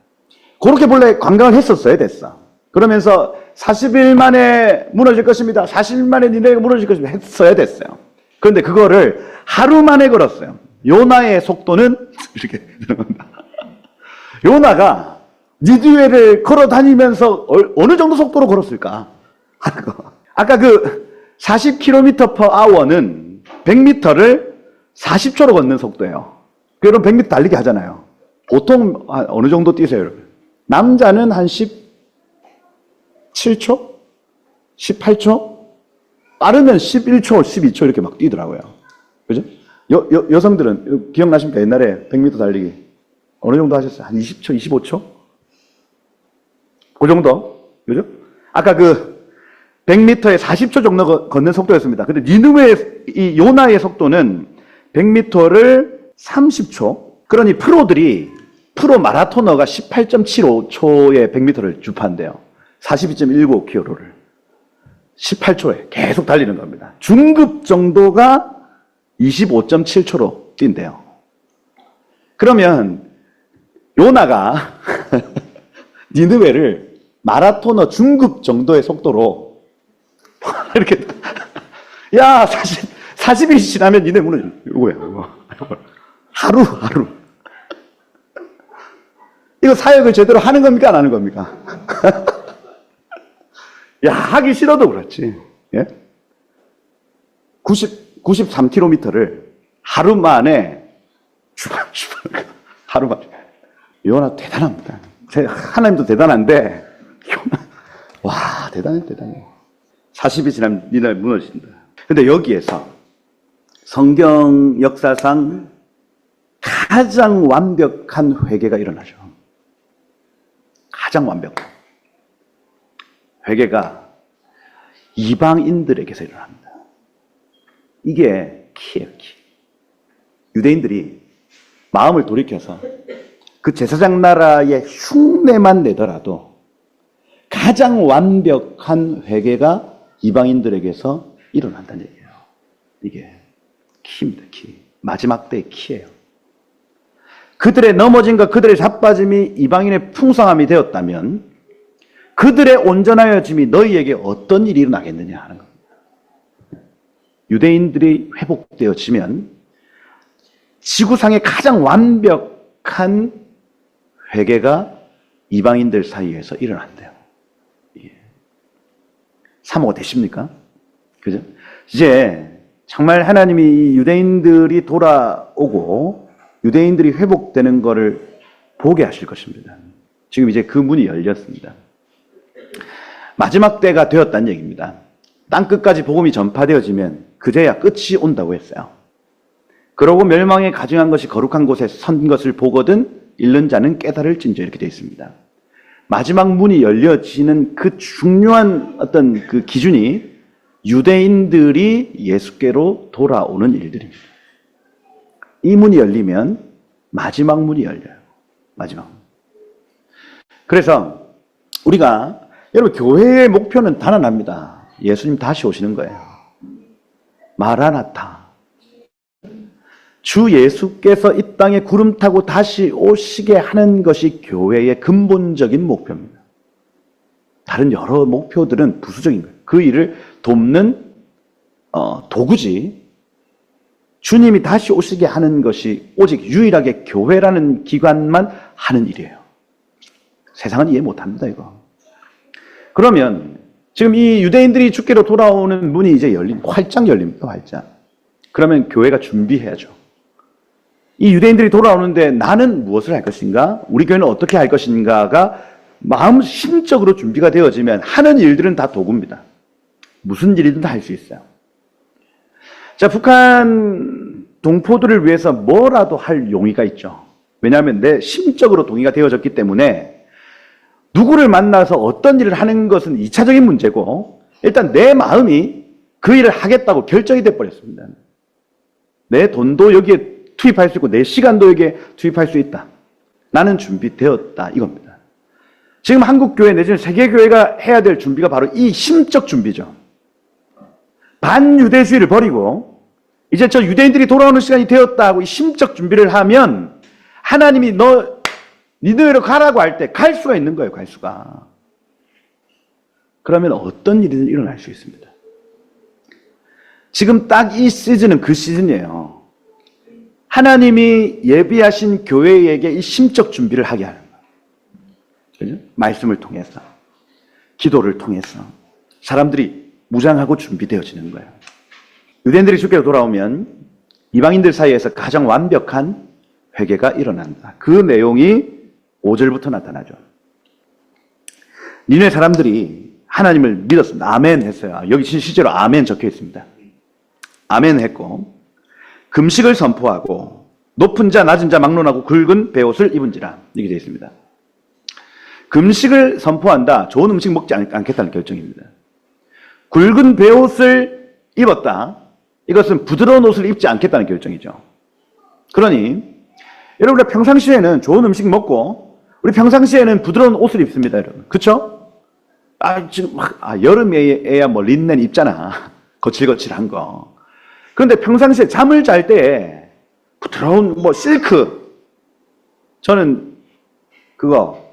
그렇게 본래 관광을 했었어야 됐어. 그러면서 40일 만에 무너질 것입니다. 40일 만에 니네가 무너질 것입니다. 했어야 됐어요. 그런데 그거를 하루 만에 걸었어요. 요나의 속도는 이렇게 들어갑니다. 요나가 니드웨를 걸어 다니면서 어느 정도 속도로 걸었을까? 아까 그 40km/h는 100m를 40초로 걷는 속도예요. 그럼 100m 달리기 하잖아요. 보통 어느 정도 뛰세요, 여러분? 남자는 한 17초? 18초? 빠르면 11초, 12초 이렇게 막 뛰더라고요. 그죠? 여성들은 기억나십니까? 옛날에 100m 달리기 어느 정도 하셨어요? 한 20초, 25초? 그 정도? 그죠? 아까 그 100m에 40초 정도 걷는 속도였습니다. 근데 니느웨의 이 요나의 속도는 100m를 30초. 그러니 프로 마라토너가 18.75초에 100m를 주파한대요. 42.19km를 18초에 계속 달리는 겁니다. 중급 정도가 25.7초로 뛴대요. 그러면 요나가 니느웨를 마라토너 중급 정도의 속도로 이렇게 야 40일이 지나면 니네 문은 이거야 이거. 하루 이거 사역을 제대로 하는 겁니까 안 하는 겁니까? 야 하기 싫어도 그렇지. 예? 93km를 하루 만에 하루 만에. 요나 대단합니다. 하나님도 대단한데 와 대단해. 40이 지나면 니네 무너진다. 근데 여기에서 성경 역사상 가장 완벽한 회개가 일어나죠. 가장 완벽한 회개가 이방인들에게서 일어납니다. 이게 키예요, 키. 유대인들이 마음을 돌이켜서 그 제사장 나라의 흉내만 내더라도 가장 완벽한 회개가 이방인들에게서 일어난다는 얘기예요. 이게 키입니다, 키. 마지막 때의 키예요. 그들의 넘어짐과 그들의 자빠짐이 이방인의 풍성함이 되었다면 그들의 온전하여짐이 너희에게 어떤 일이 일어나겠느냐 하는 겁니다. 유대인들이 회복되어지면 지구상의 가장 완벽한 회개가 이방인들 사이에서 일어난대요. 사모가 되십니까? 그죠? 이제 정말 하나님이 유대인들이 돌아오고 유대인들이 회복되는 것을 보게 하실 것입니다. 지금 이제 그 문이 열렸습니다. 마지막 때가 되었다는 얘기입니다. 땅끝까지 복음이 전파되어지면 그제야 끝이 온다고 했어요. 그러고 멸망에 가증한 것이 거룩한 곳에 선 것을 보거든 잃는 자는 깨달을진저 이렇게 되어 있습니다. 마지막 문이 열려지는 그 중요한 어떤 그 기준이 유대인들이 예수께로 돌아오는 일들입니다. 이 문이 열리면 마지막 문이 열려요. 마지막. 그래서 우리가 여러분 교회의 목표는 단언합니다. 예수님 다시 오시는 거예요. 마라나타. 주 예수께서 이 땅에 구름 타고 다시 오시게 하는 것이 교회의 근본적인 목표입니다. 다른 여러 목표들은 부수적인 거예요. 그 일을 돕는 도구지. 주님이 다시 오시게 하는 것이 오직 유일하게 교회라는 기관만 하는 일이에요. 세상은 이해 못합니다, 이거. 그러면 지금 이 유대인들이 주께로 돌아오는 문이 이제 활짝 열립니다, 활짝. 그러면 교회가 준비해야죠. 이 유대인들이 돌아오는데 나는 무엇을 할 것인가? 우리 교회는 어떻게 할 것인가가 마음 심적으로 준비가 되어지면 하는 일들은 다 도구입니다. 무슨 일이든 다 할 수 있어요. 자, 북한 동포들을 위해서 뭐라도 할 용의가 있죠. 왜냐하면 내 심적으로 동의가 되어졌기 때문에 누구를 만나서 어떤 일을 하는 것은 2차적인 문제고, 일단 내 마음이 그 일을 하겠다고 결정이 돼버렸습니다. 내 돈도 여기에 투입할 수 있고 내 시간도 여기에 투입할 수 있다. 나는 준비되었다, 이겁니다. 지금 한국교회 내지는 세계교회가 해야 될 준비가 바로 이 심적 준비죠. 반유대주의를 버리고 이제 저 유대인들이 돌아오는 시간이 되었다 하고 이 심적 준비를 하면 하나님이 너 니느웨로 가라고 할 때 갈 수가 있는 거예요. 갈 수가. 그러면 어떤 일이 일어날 수 있습니다. 지금 딱 이 시즌은 그 시즌이에요. 하나님이 예비하신 교회에게 이 심적 준비를 하게 하는 거예요. 그죠? 말씀을 통해서, 기도를 통해서 사람들이 무장하고 준비되어지는 거예요. 유대인들이 주께로 돌아오면 이방인들 사이에서 가장 완벽한 회개가 일어난다. 그 내용이 5절부터 나타나죠. 니네 사람들이 하나님을 믿었습니다. 아멘 했어요. 여기 실제로 아멘 적혀 있습니다. 아멘 했고, 금식을 선포하고 높은 자 낮은 자 막론하고 굵은 베옷을 입은지라, 이렇게 되어 있습니다. 금식을 선포한다. 좋은 음식 먹지 않겠다는 결정입니다. 굵은 베옷을 입었다. 이것은 부드러운 옷을 입지 않겠다는 결정이죠. 그러니 여러분, 우리 평상시에는 좋은 음식 먹고 우리 평상시에는 부드러운 옷을 입습니다, 여러분. 그렇죠? 지금 여름에야 뭐 린넨 입잖아. 거칠거칠한 거. 그런데 평상시에 잠을 잘 때 부드러운 뭐 실크, 저는 그거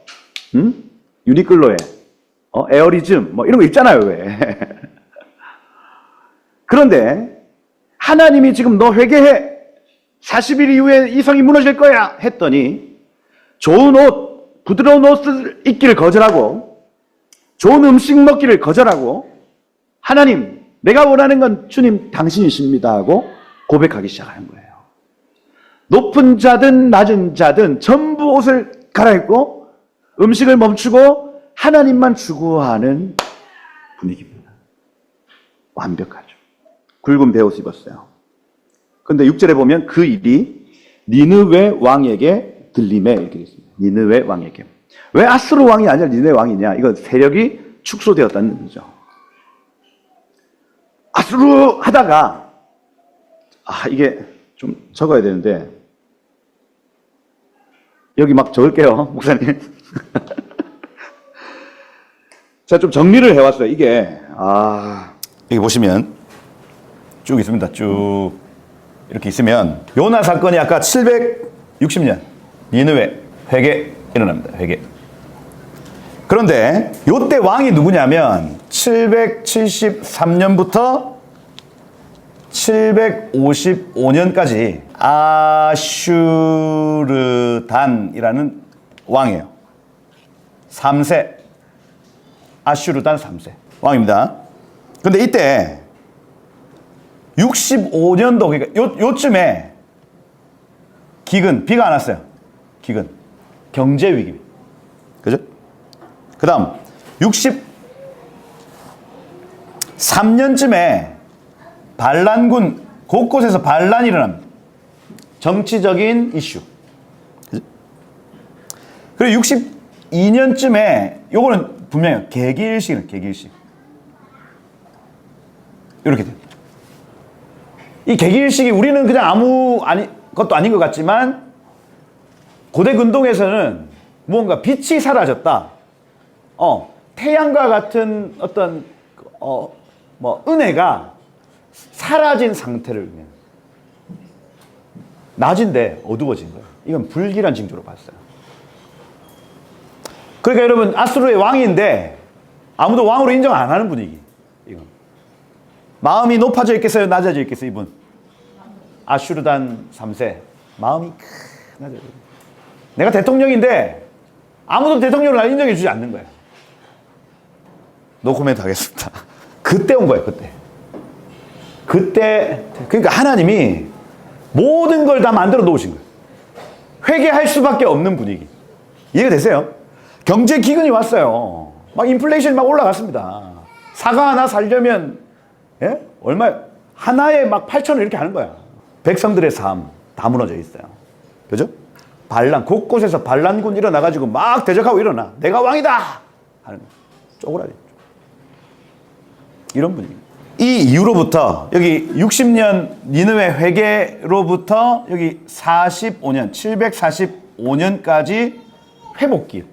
유니클로에 에어리즘 뭐 이런 거 입잖아요, 왜. 그런데 하나님이 지금 너 회개해, 40일 이후에 이 성이 무너질 거야 했더니 좋은 옷, 부드러운 옷을 입기를 거절하고 좋은 음식 먹기를 거절하고 하나님, 내가 원하는 건 주님 당신이십니다 하고 고백하기 시작하는 거예요. 높은 자든 낮은 자든 전부 옷을 갈아입고 음식을 멈추고 하나님만 추구하는 분위기입니다. 완벽하죠. 굵은 베옷 입었어요. 그런데 6절에 보면 그 일이 니느웨 왕에게 들림에, 이렇게 되어 있습니다. 니느웨 왕에게. 왜 아수르 왕이 아니라 니느웨 왕이냐? 이건 세력이 축소되었다는 의미죠. 아수르 하다가 이게 좀 적어야 되는데 여기 막 적을게요, 목사님. 자, 좀 정리를 해왔어요. 이게 여기 보시면 쭉 있습니다. 쭉 이렇게 있으면 요나 사건이 아까 760년 니느웨 회개 일어납니다. 회개. 그런데 요때 왕이 누구냐면 773년부터 755년까지 아슈르단이라는 왕이에요. 3세. 아슈르단 3세 왕입니다. 그런데 이때 65년도, 그러니까 요쯤에 기근, 비가 안 왔어요. 기근. 경제 위기. 그죠? 그 다음 63년쯤에 반란군, 곳곳에서 반란이 일어납니다. 정치적인 이슈. 그죠? 그리고 62년쯤에 요거는 분명히 개기일식이에요. 개기일식. 이렇게 됩니다. 이 개기일식이 우리는 그냥 것도 아닌 것 같지만 고대 근동에서는 무언가 빛이 사라졌다. 태양과 같은 어떤 은혜가 사라진 상태를 의미해요. 낮인데 어두워진 거예요. 이건 불길한 징조로 봤어요. 그러니까 여러분, 아수르의 왕인데 아무도 왕으로 인정 안 하는 분위기. 이건 마음이 높아져 있겠어요, 낮아져 있겠어요, 이분? 아슈르단 3세. 마음이 낮아져. 내가 대통령인데 아무도 대통령을 날 인정해 주지 않는 거예요. 노코멘트 하겠습니다. 그때 온 거예요, 그때. 그러니까 하나님이 모든 걸 다 만들어 놓으신 거예요. 회개할 수밖에 없는 분위기. 이해가 되세요? 경제 기근이 왔어요. 막 인플레이션이 막 올라갔습니다. 사과 하나 살려면 얼마 하나에 막 8,000원 이렇게 하는 거야. 백성들의 삶 다 무너져 있어요. 그죠? 반란 곳곳에서 반란군 일어나가지고 막 대적하고 일어나. 내가 왕이다 하는 쪼그라져. 이런 분위기. 이 이후로부터 여기 60년 니느웨 회개로부터 여기 45년 745년까지 회복기.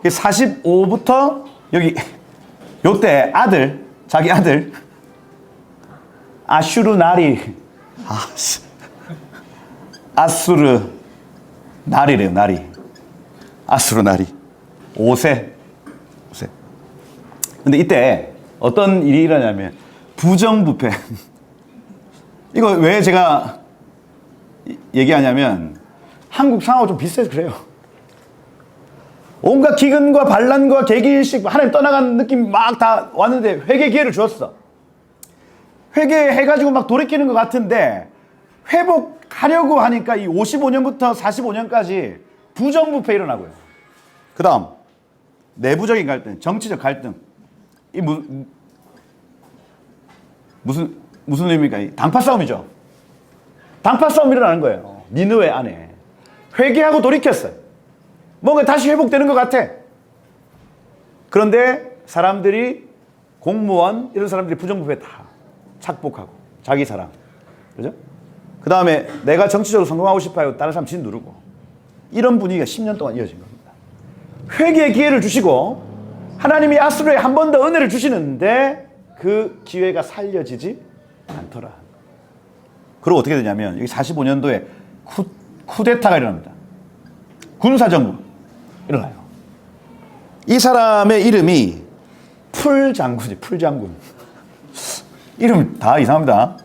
45부터 여기 요때 자기 아들 아슈르나리 아수르 나리래요. 나리 아수르나리 5세. 근데 이때 어떤 일이 일어나냐면 부정부패. 이거 왜 제가 얘기하냐면 한국 상황하고 좀 비슷해서 그래요. 온갖 기근과 반란과 계기일식 하나님 떠나간 느낌 막 다 왔는데 회개 기회를 주었어. 회개해가지고 막 돌이키는 것 같은데 회복하려고 하니까 이 55년부터 45년까지 부정부패 일어나고요. 그 다음 내부적인 갈등, 정치적 갈등. 이 무슨 의미입니까? 이 당파 싸움이죠. 당파 싸움이 일어나는 거예요. 니느웨 안에. 회개하고 돌이켰어요. 뭔가 다시 회복되는 것 같아. 그런데 사람들이 공무원 이런 사람들이 부정부패 다 착복하고 자기 사랑. 그죠? 그 다음에 내가 정치적으로 성공하고 싶어요. 다른 사람 진 누르고. 이런 분위기가 10년 동안 이어진 겁니다. 회개의 기회를 주시고 하나님이 아수르에 한 번 더 은혜를 주시는데 그 기회가 살려지지 않더라. 그리고 어떻게 되냐면 여기 45년도에 쿠데타가 일어납니다. 군사정부 일어나요. 이 사람의 이름이 풀장군이에요. 풀장군. 이름 다 이상합니다.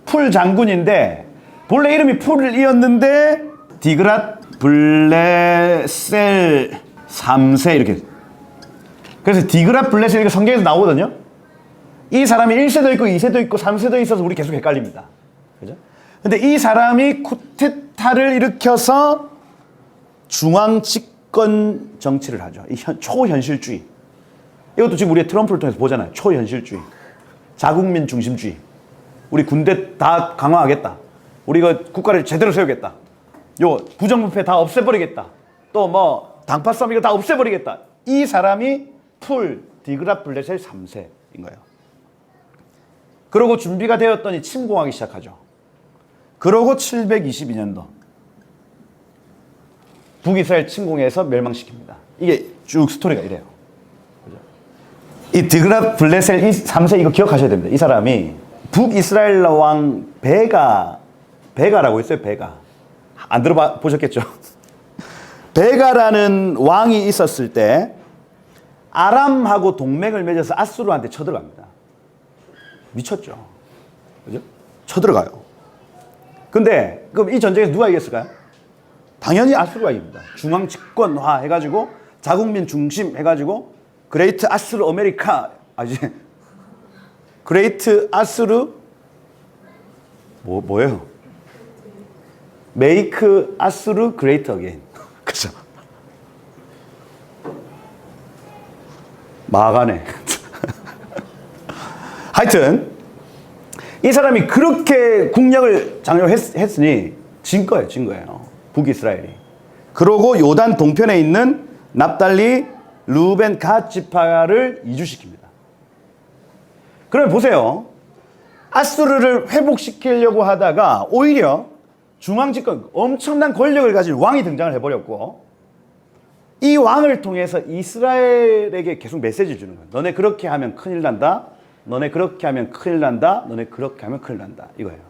풀장군인데 본래 이름이 풀이었는데 디그랏 블레셀 3세 이렇게. 그래서 디그랏 블레셀 이거 성경에서 나오거든요. 이 사람이 1세도 있고 2세도 있고 3세도 있어서 우리 계속 헷갈립니다. 그죠? 근데 이 사람이 쿠데타를 일으켜서 중앙 집권 정치를 하죠. 이 초현실주의. 이것도 지금 우리 트럼프를 통해서 보잖아요. 초현실주의. 자국민 중심주의. 우리 군대 다 강화하겠다. 우리가 국가를 제대로 세우겠다. 요 부정부패 다 없애버리겠다. 또 뭐 당파 싸움 이거 다 없애버리겠다. 이 사람이 디그랏 블레셀 3세인 거예요. 그러고 준비가 되었더니 침공하기 시작하죠. 그러고 722년도 북이스라엘 침공해서 멸망시킵니다. 이게 쭉 스토리가 이래요. 그죠? 이 디그랏 블레셀 3세 이거 기억하셔야 됩니다. 이 사람이 북이스라엘 왕 베가라고 있어요. 베가. 안 들어보셨겠죠? 베가라는 왕이 있었을 때 아람하고 동맹을 맺어서 아수르한테 쳐들어갑니다. 미쳤죠. 그죠? 쳐들어가요. 근데 그럼 이 전쟁에서 누가 이겼을까요? 당연히 아수르가 이깁니다. 중앙 집권화 해가지고 자국민 중심 해가지고 그레이트 아수르 아메리카 그레이트 아수르 뭐예요? 메이크 아수르 그레이트 어게인. 그죠? 마가네. 하여튼 이 사람이 그렇게 국력을 장려했으니 진 거예요. 북이스라엘이. 그러고 요단 동편에 있는 납달리, 루벤, 갓 지파를 이주시킵니다. 그러면 보세요. 아수르를 회복시키려고 하다가 오히려 중앙집권 엄청난 권력을 가진 왕이 등장을 해버렸고 이 왕을 통해서 이스라엘에게 계속 메시지를 주는 거예요. 너네 그렇게 하면 큰일 난다. 너네 그렇게 하면 큰일 난다. 너네 그렇게 하면 큰일 난다. 이거예요.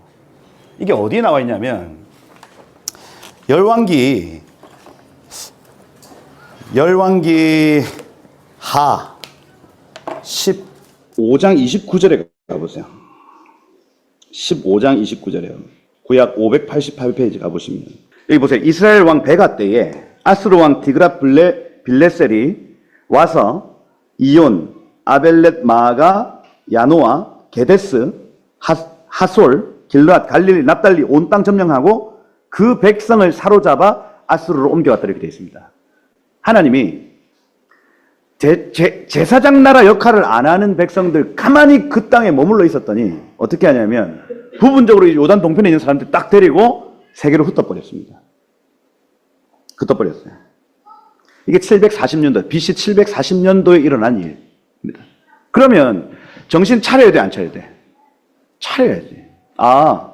이게 어디에 나와 있냐면 열왕기 하 15장 29절에 가보세요. 15장 29절에요. 구약 588페이지 가보시면 여기 보세요. 이스라엘 왕 베가 때에 아수르 왕 디그랏 빌레셀이 와서 이온, 아벨렛 마가, 야노아, 게데스, 하솔, 길르앗, 갈릴리, 납달리 온 땅 점령하고 그 백성을 사로잡아 아수르로 옮겨갔다 이렇게 되어 있습니다. 하나님이 제사장 나라 역할을 안 하는 백성들 가만히 그 땅에 머물러 있었더니 어떻게 하냐면 부분적으로 요단 동편에 있는 사람들 딱 데리고 세계로 흩어버렸습니다. 흩어버렸어요. 이게 740년도, BC 740년도에 일어난 일입니다. 그러면 정신 차려야 돼, 안 차려야 돼? 차려야지. 아,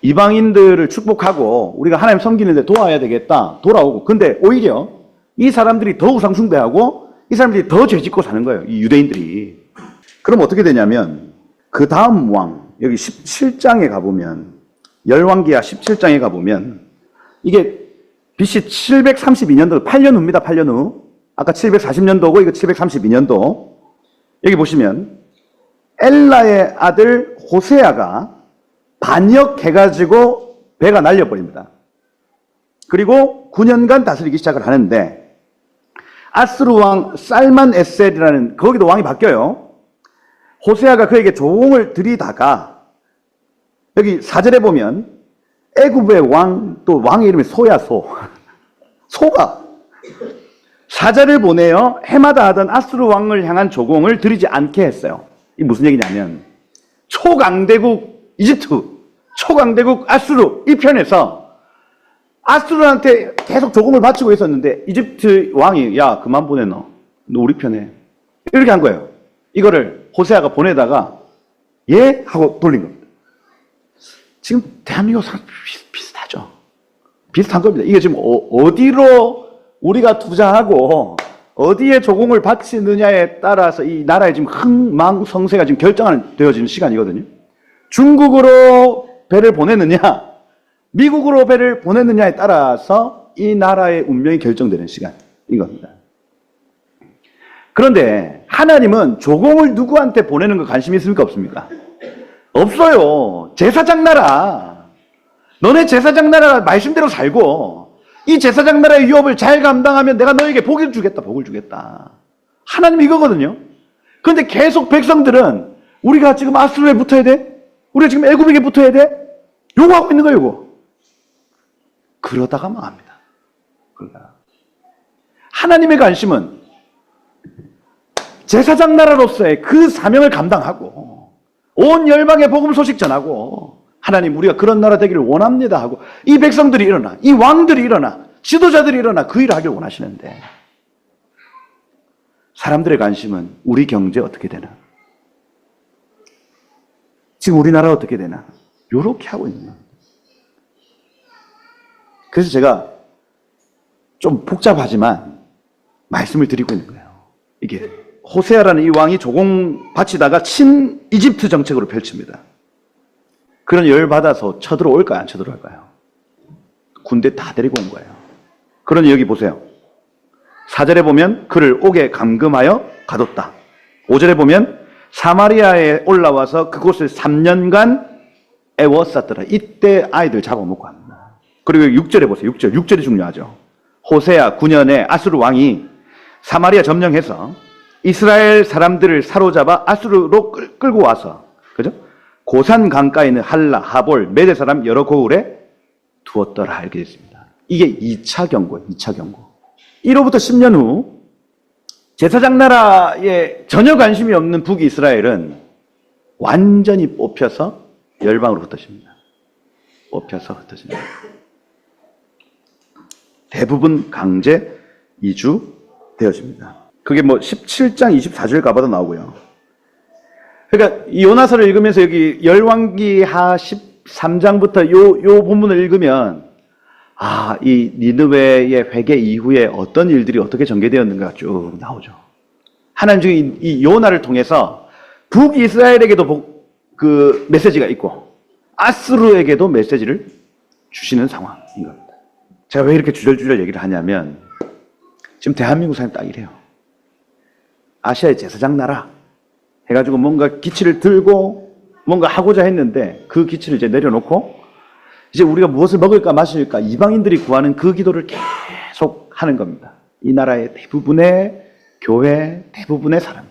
이방인들을 축복하고 우리가 하나님 섬기는데 도와야 되겠다. 돌아오고. 근데 오히려 이 사람들이 더 우상숭배하고 이 사람들이 더 죄짓고 사는 거예요. 이 유대인들이. 그럼 어떻게 되냐면 그 다음 왕, 여기 17장에 가보면 열왕기하 17장에 가보면 이게 BC 732년도, 8년 후입니다. 8년 후. 아까 740년도고 이거 732년도. 여기 보시면 엘라의 아들 호세아가 반역해가지고 배가 날려버립니다. 그리고 9년간 다스리기 시작을 하는데 아스루 왕 살만 에셀이라는 거기도 왕이 바뀌어요. 호세아가 그에게 조공을 들이다가 여기 4절에 보면 애굽의 왕, 또 왕의 이름이 소야, 소가 사자를 보내어 해마다 하던 아스루 왕을 향한 조공을 드리지 않게 했어요. 이게 무슨 얘기냐면 초강대국 이집트, 초강대국 아수르 이 편에서 아수르한테 계속 조공을 바치고 있었는데 이집트 왕이 야 그만 보내 너 우리 편에 이렇게 한 거예요. 이거를 호세아가 보내다가 예? 하고 돌린 겁니다. 지금 대한민국 사람 비슷하죠. 비슷한 겁니다. 이게 지금 어디로 우리가 투자하고 어디에 조공을 바치느냐에 따라서 이 나라의 지금 흥망성쇠가 지금 결정되어지는 시간이거든요. 중국으로 배를 보냈느냐, 미국으로 배를 보냈느냐에 따라서 이 나라의 운명이 결정되는 시간인 겁니다. 그런데 하나님은 조공을 누구한테 보내는 거 관심이 있습니까? 없습니까? 없어요. 제사장 나라. 너네 제사장 나라 말씀대로 살고 이 제사장 나라의 유업을 잘 감당하면 내가 너에게 복을 주겠다. 복을 주겠다. 하나님 이거거든요. 그런데 계속 백성들은 우리가 지금 아수르에 붙어야 돼? 우리가 지금 애굽에게 붙어야 돼? 요거 하고 있는 거예요, 요거. 그러다가 망합니다. 그러다가. 하나님의 관심은 제사장 나라로서의 그 사명을 감당하고 온 열방의 복음 소식 전하고 하나님 우리가 그런 나라 되기를 원합니다 하고 이 백성들이 일어나, 이 왕들이 일어나, 지도자들이 일어나 그 일을 하길 원하시는데 사람들의 관심은 우리 경제 어떻게 되나? 지금 우리나라 어떻게 되나? 요렇게 하고 있는 겁니다. 그래서 제가 좀 복잡하지만 말씀을 드리고 있는 거예요. 이게 호세아라는 이 왕이 조공 바치다가 친 이집트 정책으로 펼칩니다. 그런 열 받아서 쳐들어올까요? 안 쳐들어올까요? 군대 다 데리고 온 거예요. 그러니 여기 보세요. 4절에 보면 그를 옥에 감금하여 가뒀다. 5절에 보면 사마리아에 올라와서 그곳을 3년간 애워쌌더라. 이때 아이들 잡아먹고 합니다. 그리고 6절에 보세요. 6절이 중요하죠. 호세아 9년에 아수르 왕이 사마리아 점령해서 이스라엘 사람들을 사로잡아 아수르로 끌고 와서, 그죠? 고산 강가에 있는 할라, 하볼, 메대 사람 여러 고을에 두었더라. 이렇게 됐습니다. 이게 2차 경고예요. 2차 경고. 1호부터 10년 후 제사장 나라에 전혀 관심이 없는 북이스라엘은 완전히 뽑혀서 열방으로 흩어집니다. 뽑혀서 흩어집니다. 대부분 강제 이주되어집니다. 그게 뭐 17장 24절 가봐도 나오고요. 그러니까 이 요나서를 읽으면서 여기 열왕기하 13장부터 요 본문을 읽으면 아, 이 니느웨의 회개 이후에 어떤 일들이 어떻게 전개되었는가 쭉 나오죠. 하나님 지금 이 요나를 통해서 북이스라엘에게도 그 메시지가 있고 아스루에게도 메시지를 주시는 상황인 겁니다. 제가 왜 이렇게 주절주절 얘기를 하냐면 지금 대한민국 사람 딱 이래요. 아시아의 제사장 나라 해가지고 뭔가 기치를 들고 뭔가 하고자 했는데 그 기치를 이제 내려놓고 이제 우리가 무엇을 먹을까 마실까 이방인들이 구하는 그 기도를 계속 하는 겁니다. 이 나라의 대부분의 교회, 대부분의 사람.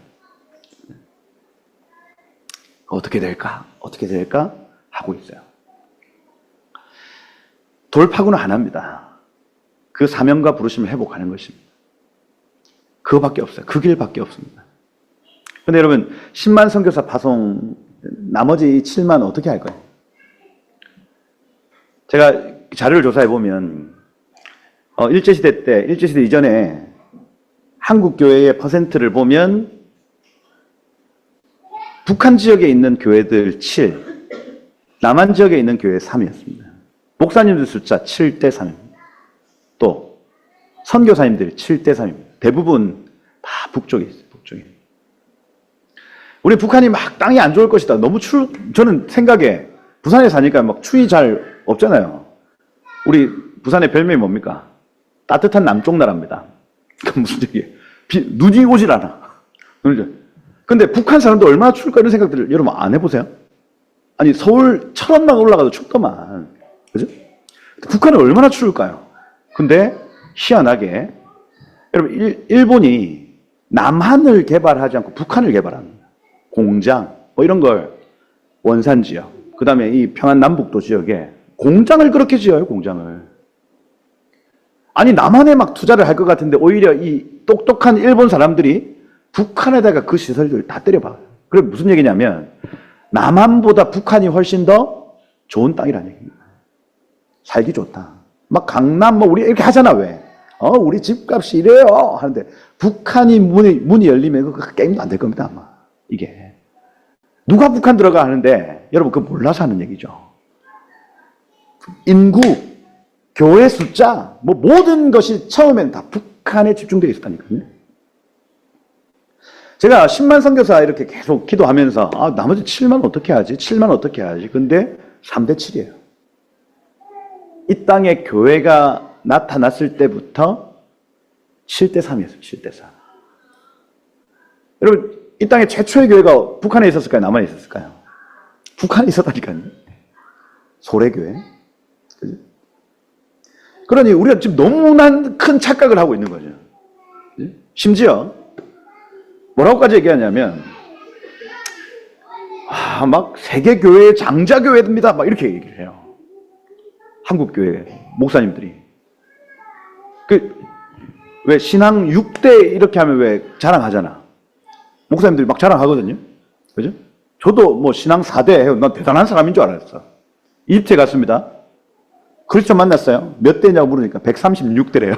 어떻게 될까? 어떻게 될까? 하고 있어요. 돌파구는 하나입니다. 그 사명과 부르심을 회복하는 것입니다. 그거밖에 없어요. 그 길밖에 없습니다. 근데 여러분 10만 선교사 파송 나머지 7만 어떻게 할 거예요? 제가 자료를 조사해 보면 일제시대 때, 일제시대 이전에 한국 교회의 퍼센트를 보면 북한 지역에 있는 교회들 7, 남한 지역에 있는 교회 3이었습니다. 목사님들 숫자 7대 3입니다. 또 선교사님들이 7대 3입니다. 대부분 다 북쪽에 있어요. 북쪽에. 우리 북한이 막 땅이 안 좋을 것이다. 너무 저는 생각에 부산에 사니까 막 추위 잘 없잖아요. 우리 부산의 별명이 뭡니까? 따뜻한 남쪽 나라입니다. 무슨 얘기예요? 눈이 오질 않아. 근데 북한 사람도 얼마나 추울까 이런 생각들을 여러분 안 해보세요? 아니 서울 철원만 올라가도 춥더만. 그죠? 북한은 얼마나 추울까요? 근데 희한하게 여러분 일본이 남한을 개발하지 않고 북한을 개발합니다. 공장 뭐 이런 걸 원산 지역 그 다음에 이 평안 남북도 지역에 공장을 그렇게 지어요. 공장을. 아니 남한에 막 투자를 할 것 같은데 오히려 이 똑똑한 일본 사람들이 북한에다가 그 시설들을 다 때려박아요. 그게 무슨 얘기냐면 남한보다 북한이 훨씬 더 좋은 땅이라는 얘기입니다. 살기 좋다. 막 강남 뭐 우리 이렇게 하잖아. 왜? 우리 집값이 이래요 하는데 북한이 문이 열리면 그 게임도 안 될 겁니다. 아마 이게 누가 북한 들어가 하는데 여러분 그거 몰라서 하는 얘기죠. 인구, 교회 숫자 뭐 모든 것이 처음엔 다 북한에 집중되어 있었다니까요. 제가 10만 선교사 이렇게 계속 기도하면서 나머지 7만 어떻게 하지? 7만 어떻게 하지? 근데 3대 7이에요. 이 땅에 교회가 나타났을 때부터 7대 3이었어요. 7대 3. 여러분 이 땅에 최초의 교회가 북한에 있었을까요? 남한에 있었을까요? 북한에 있었다니까요. 소래교회. 그죠? 그러니 우리가 지금 너무나 큰 착각을 하고 있는 거죠. 심지어 뭐라고까지 얘기하냐면 막 세계교회의 장자교회입니다. 막 이렇게 얘기를 해요. 한국교회 목사님들이. 왜 신앙 6대 이렇게 하면 왜 자랑하잖아. 목사님들이 막 자랑하거든요. 그죠? 저도 뭐 신앙 4대 해요. 난 대단한 사람인 줄 알았어. 이집트에 갔습니다. 그리스도 만났어요. 몇 대냐고 물으니까 136대래요.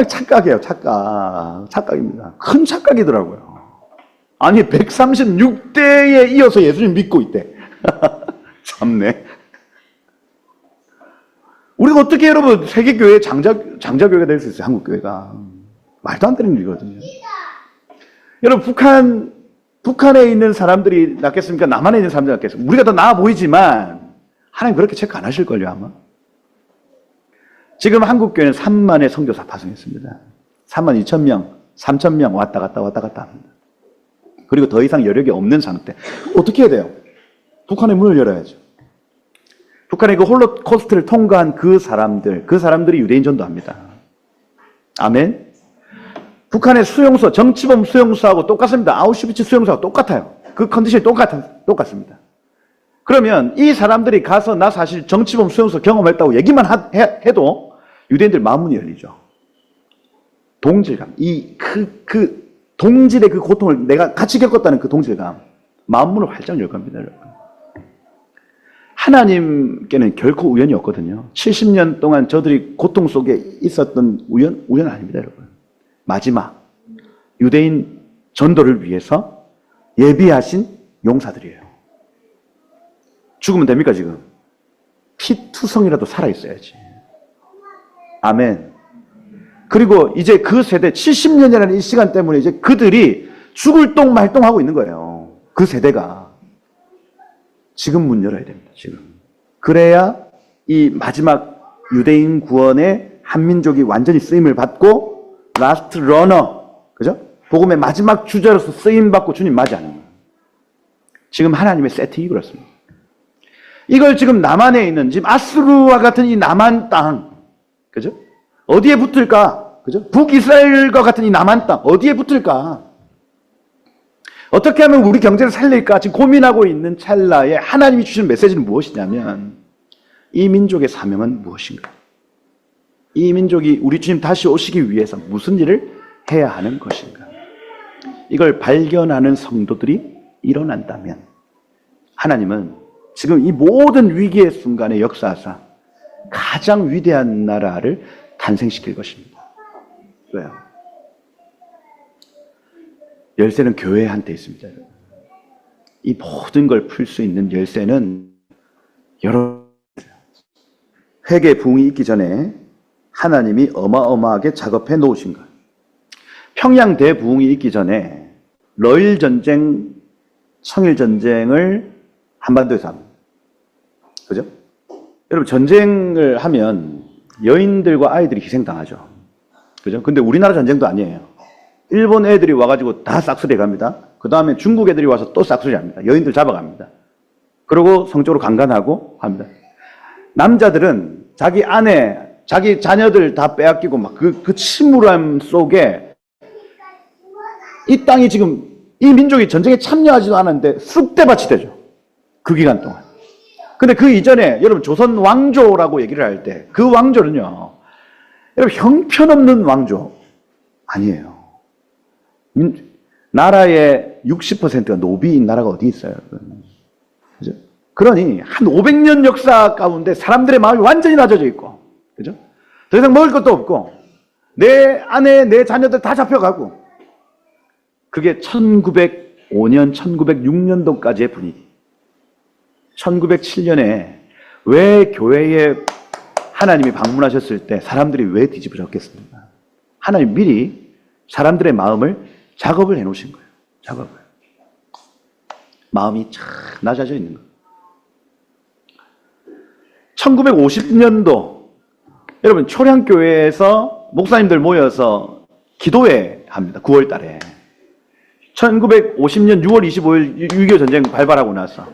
착각이에요. 착각입니다. 큰 착각이더라고요. 아니 136대에 이어서 예수님 믿고 있대. 참네. 우리가 어떻게 여러분 세계교회 장자교회가 될 수 있어요? 한국교회가. 말도 안 되는 일이거든요. 여러분 북한에 있는 사람들이 낫겠습니까? 남한에 있는 사람들이 낫겠습니까? 우리가 더 나아 보이지만 하나님 그렇게 체크 안 하실걸요 아마. 지금 한국교회는 3만의 선교사 파송했습니다. 3만 2천 명, 3천 명 왔다 갔다 합니다. 그리고 더 이상 여력이 없는 상태. 어떻게 해야 돼요? 북한의 문을 열어야죠. 북한의 그 홀로코스트를 통과한 그 사람들이 유대인 전도합니다. 아멘. 북한의 수용소, 정치범 수용소하고 똑같습니다. 아우슈비츠 수용소하고 똑같아요. 그 컨디션이 똑같습니다. 그러면 이 사람들이 가서 나 사실 정치범 수용소 경험했다고 얘기만 해도 유대인들 마음문이 열리죠. 동질감, 그 동질의 그 고통을 내가 같이 겪었다는 그 동질감, 마음문을 활짝 열 겁니다, 여러분. 하나님께는 결코 우연이 없거든요. 70년 동안 저들이 고통 속에 있었던 우연 아닙니다, 여러분. 마지막 유대인 전도를 위해서 예비하신 용사들이에요. 죽으면 됩니까 지금? 피투성이라도 살아있어야지. 아멘. 그리고 이제 그 세대 70년이라는 이 시간 때문에 이제 그들이 죽을 똥 말똥하고 있는 거예요. 그 세대가. 지금 문 열어야 됩니다. 지금. 그래야 이 마지막 유대인 구원의 한민족이 완전히 쓰임을 받고 라스트 러너, 그죠? 복음의 마지막 주자로서 쓰임 받고 주님 맞이하는 거예요. 지금 하나님의 세팅이 그렇습니다. 이걸 지금 남한에 있는 지금 아수르와 같은 이 남한 땅, 그죠? 어디에 붙을까? 그죠? 북이스라엘과 같은 이 남한 땅 어디에 붙을까? 어떻게 하면 우리 경제를 살릴까? 지금 고민하고 있는 찰나에 하나님이 주시는 메시지는 무엇이냐면 이 민족의 사명은 무엇인가? 이 민족이 우리 주님 다시 오시기 위해서 무슨 일을 해야 하는 것인가. 이걸 발견하는 성도들이 일어난다면 하나님은 지금 이 모든 위기의 순간에 역사하사 가장 위대한 나라를 탄생시킬 것입니다. 왜요? 열쇠는 교회한테 있습니다. 이 모든 걸 풀 수 있는 열쇠는 여러 회개 부흥이 있기 전에 하나님이 어마어마하게 작업해 놓으신 것. 평양 대부흥이 있기 전에 러일 전쟁, 청일 전쟁을 한반도에서 합니다. 그죠? 여러분, 전쟁을 하면 여인들과 아이들이 희생당하죠. 그죠? 근데 우리나라 전쟁도 아니에요. 일본 애들이 와가지고 다 싹쓸이 갑니다. 그 다음에 중국 애들이 와서 또 싹쓸이 합니다. 여인들 잡아갑니다. 그리고 성적으로 강간하고 합니다. 남자들은 자기 아내, 자기 자녀들 다 빼앗기고 막 그 침울함 속에 이 땅이 지금 이 민족이 전쟁에 참여하지도 않았는데 쑥대밭이 되죠. 그 기간 동안. 근데 그 이전에 여러분 조선 왕조라고 얘기를 할 때 그 왕조는요, 여러분 형편없는 왕조 아니에요. 나라의 60%가 노비인 나라가 어디 있어요? 그죠? 그러니 한 500년 역사 가운데 사람들의 마음이 완전히 낮아져 있고, 그죠? 더 이상 먹을 것도 없고, 내 아내, 내 자녀들 다 잡혀가고, 그게 1905년, 1906년도까지의 분위기. 1907년에 왜 교회에 하나님이 방문하셨을 때 사람들이 왜 뒤집어졌겠습니까? 하나님 미리 사람들의 마음을 작업을 해놓으신 거예요. 작업을. 마음이 참 낮아져 있는 거예요. 1950년도 여러분 초량교회에서 목사님들 모여서 기도회 합니다. 9월 달에. 1950년 6월 25일 6.25 전쟁 발발하고 나서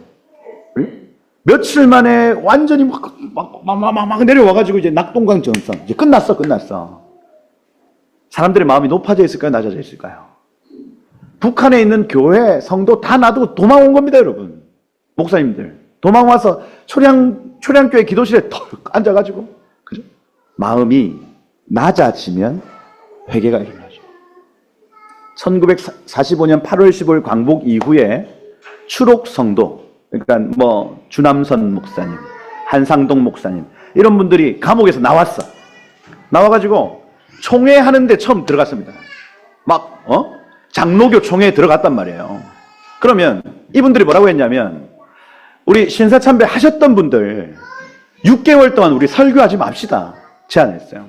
며칠 만에 완전히 막 내려와가지고 이제 낙동강 전선 이제 끝났어. 사람들의 마음이 높아져 있을까요? 낮아져 있을까요? 북한에 있는 교회 성도 다 놔두고 도망 온 겁니다, 여러분. 목사님들 도망 와서 초량교회 기도실에 턱 앉아가지고, 그죠? 마음이 낮아지면 회개가 일어나죠. 1945년 8월 15일 광복 이후에 추록 성도, 그러니까 뭐 주남선 목사님, 한상동 목사님 이런 분들이 감옥에서 나와가지고 총회 하는데 처음 들어갔습니다. 막 장로교 총회에 들어갔단 말이에요. 그러면 이분들이 뭐라고 했냐면, 우리 신사참배 하셨던 분들 6개월 동안 우리 설교하지 맙시다 제안했어요.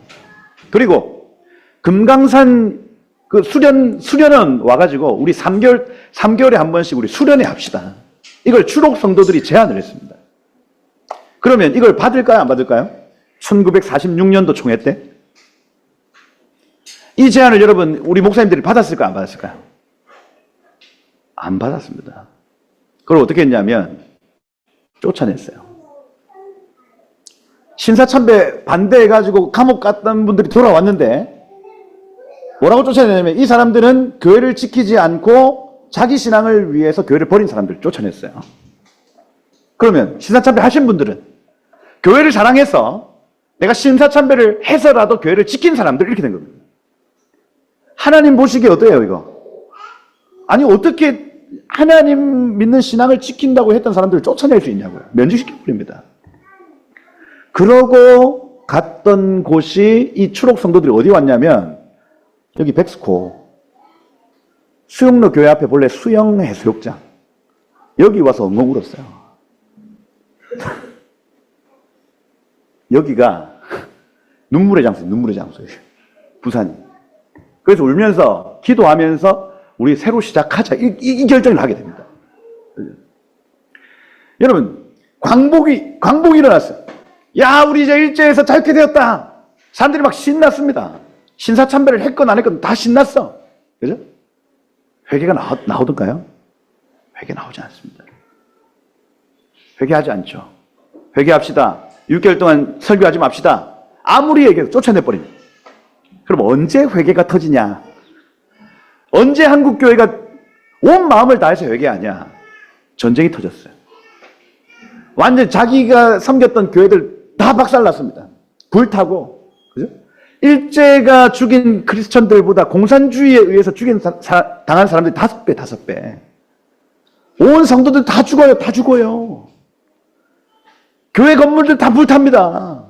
그리고 금강산 그 수련원 와가지고 우리 3개월에 한 번씩 우리 수련회 합시다. 이걸 추록 성도들이 제안을 했습니다. 그러면 이걸 받을까요? 안 받을까요? 1946년도 총회 때 이 제안을 여러분 우리 목사님들이 받았을까요? 안 받았을까요? 안 받았습니다. 그걸 어떻게 했냐면 쫓아냈어요. 신사참배 반대해가지고 감옥 갔던 분들이 돌아왔는데 뭐라고 쫓아내냐면, 이 사람들은 교회를 지키지 않고 자기 신앙을 위해서 교회를 버린 사람들을 쫓아냈어요. 그러면 신사참배 하신 분들은 교회를 사랑해서 내가 신사참배를 해서라도 교회를 지킨 사람들, 이렇게 된 겁니다. 하나님 보시기에 어때요, 이거? 아니, 어떻게 하나님 믿는 신앙을 지킨다고 했던 사람들을 쫓아낼 수 있냐고요. 면직시켜버립니다. 그러고 갔던 곳이, 이 추록 성도들이 어디 왔냐면 여기 백스코 수영로 교회 앞에 본래 수영해수욕장, 여기 와서 엉엉 울었어요. 여기가 눈물의 장소예요. 부산이. 그래서 울면서 기도하면서 우리 새로 시작하자, 이 결정을 하게 됩니다. 여러분, 광복이 일어났어요. 야, 우리 이제 일제에서 자유케 되었다. 사람들이 막 신났습니다. 신사참배를 했건 안 했건 다 신났어. 그죠? 회개가 나오던가요? 회개 나오지 않습니다. 회개하지 않죠. 회개합시다. 6개월 동안 설교하지 맙시다. 아무리 얘기해도 쫓아내버립니다. 그럼 언제 회개가 터지냐? 언제 한국교회가 온 마음을 다해서 회개하냐? 전쟁이 터졌어요. 완전 자기가 섬겼던 교회들 다 박살났습니다. 불타고, 그죠? 일제가 죽인 크리스천들보다 공산주의에 의해서 당한 사람들이 5배, 5배. 온 성도들 다 죽어요, 다 죽어요. 교회 건물들 다 불탑니다.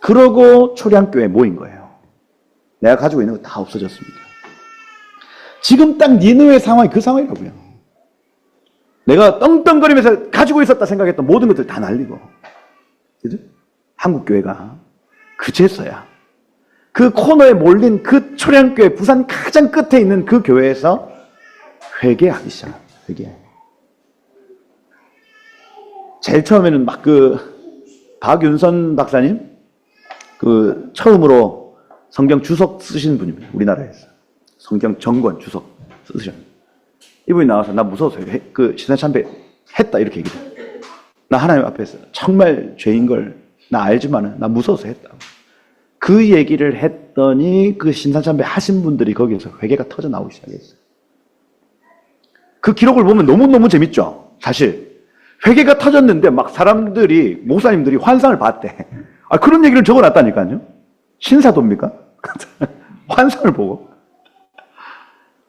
그러고 초량교회에 모인 거예요. 내가 가지고 있는 거 다 없어졌습니다. 지금 딱 니느웨 상황이 그 상황이라고요. 내가 떵떵거리면서 가지고 있었다 생각했던 모든 것들 다 날리고. 그죠? 한국교회가 그제서야 그 코너에 몰린 그 초량교회, 부산 가장 끝에 있는 그 교회에서 회개하기 시작합니다. 회개. 제일 처음에는 막 박윤선 박사님, 처음으로 성경 주석 쓰신 분입니다. 우리나라에서. 성경 정권 주석 쓰셨습니다. 이분이 나와서 나 무서워서 신사참배 했다 이렇게 얘기해요. 나 하나님 앞에서 정말 죄인 걸 나 알지만은 나 무서워서 했다. 그 얘기를 했더니 그 신사참배 하신 분들이 거기에서 회개가 터져 나오기 시작했어요. 그 기록을 보면 너무너무 재밌죠. 사실 회개가 터졌는데 막 사람들이, 목사님들이 환상을 봤대. 그런 얘기를 적어놨다니까요. 신사도입니까? 환상을 보고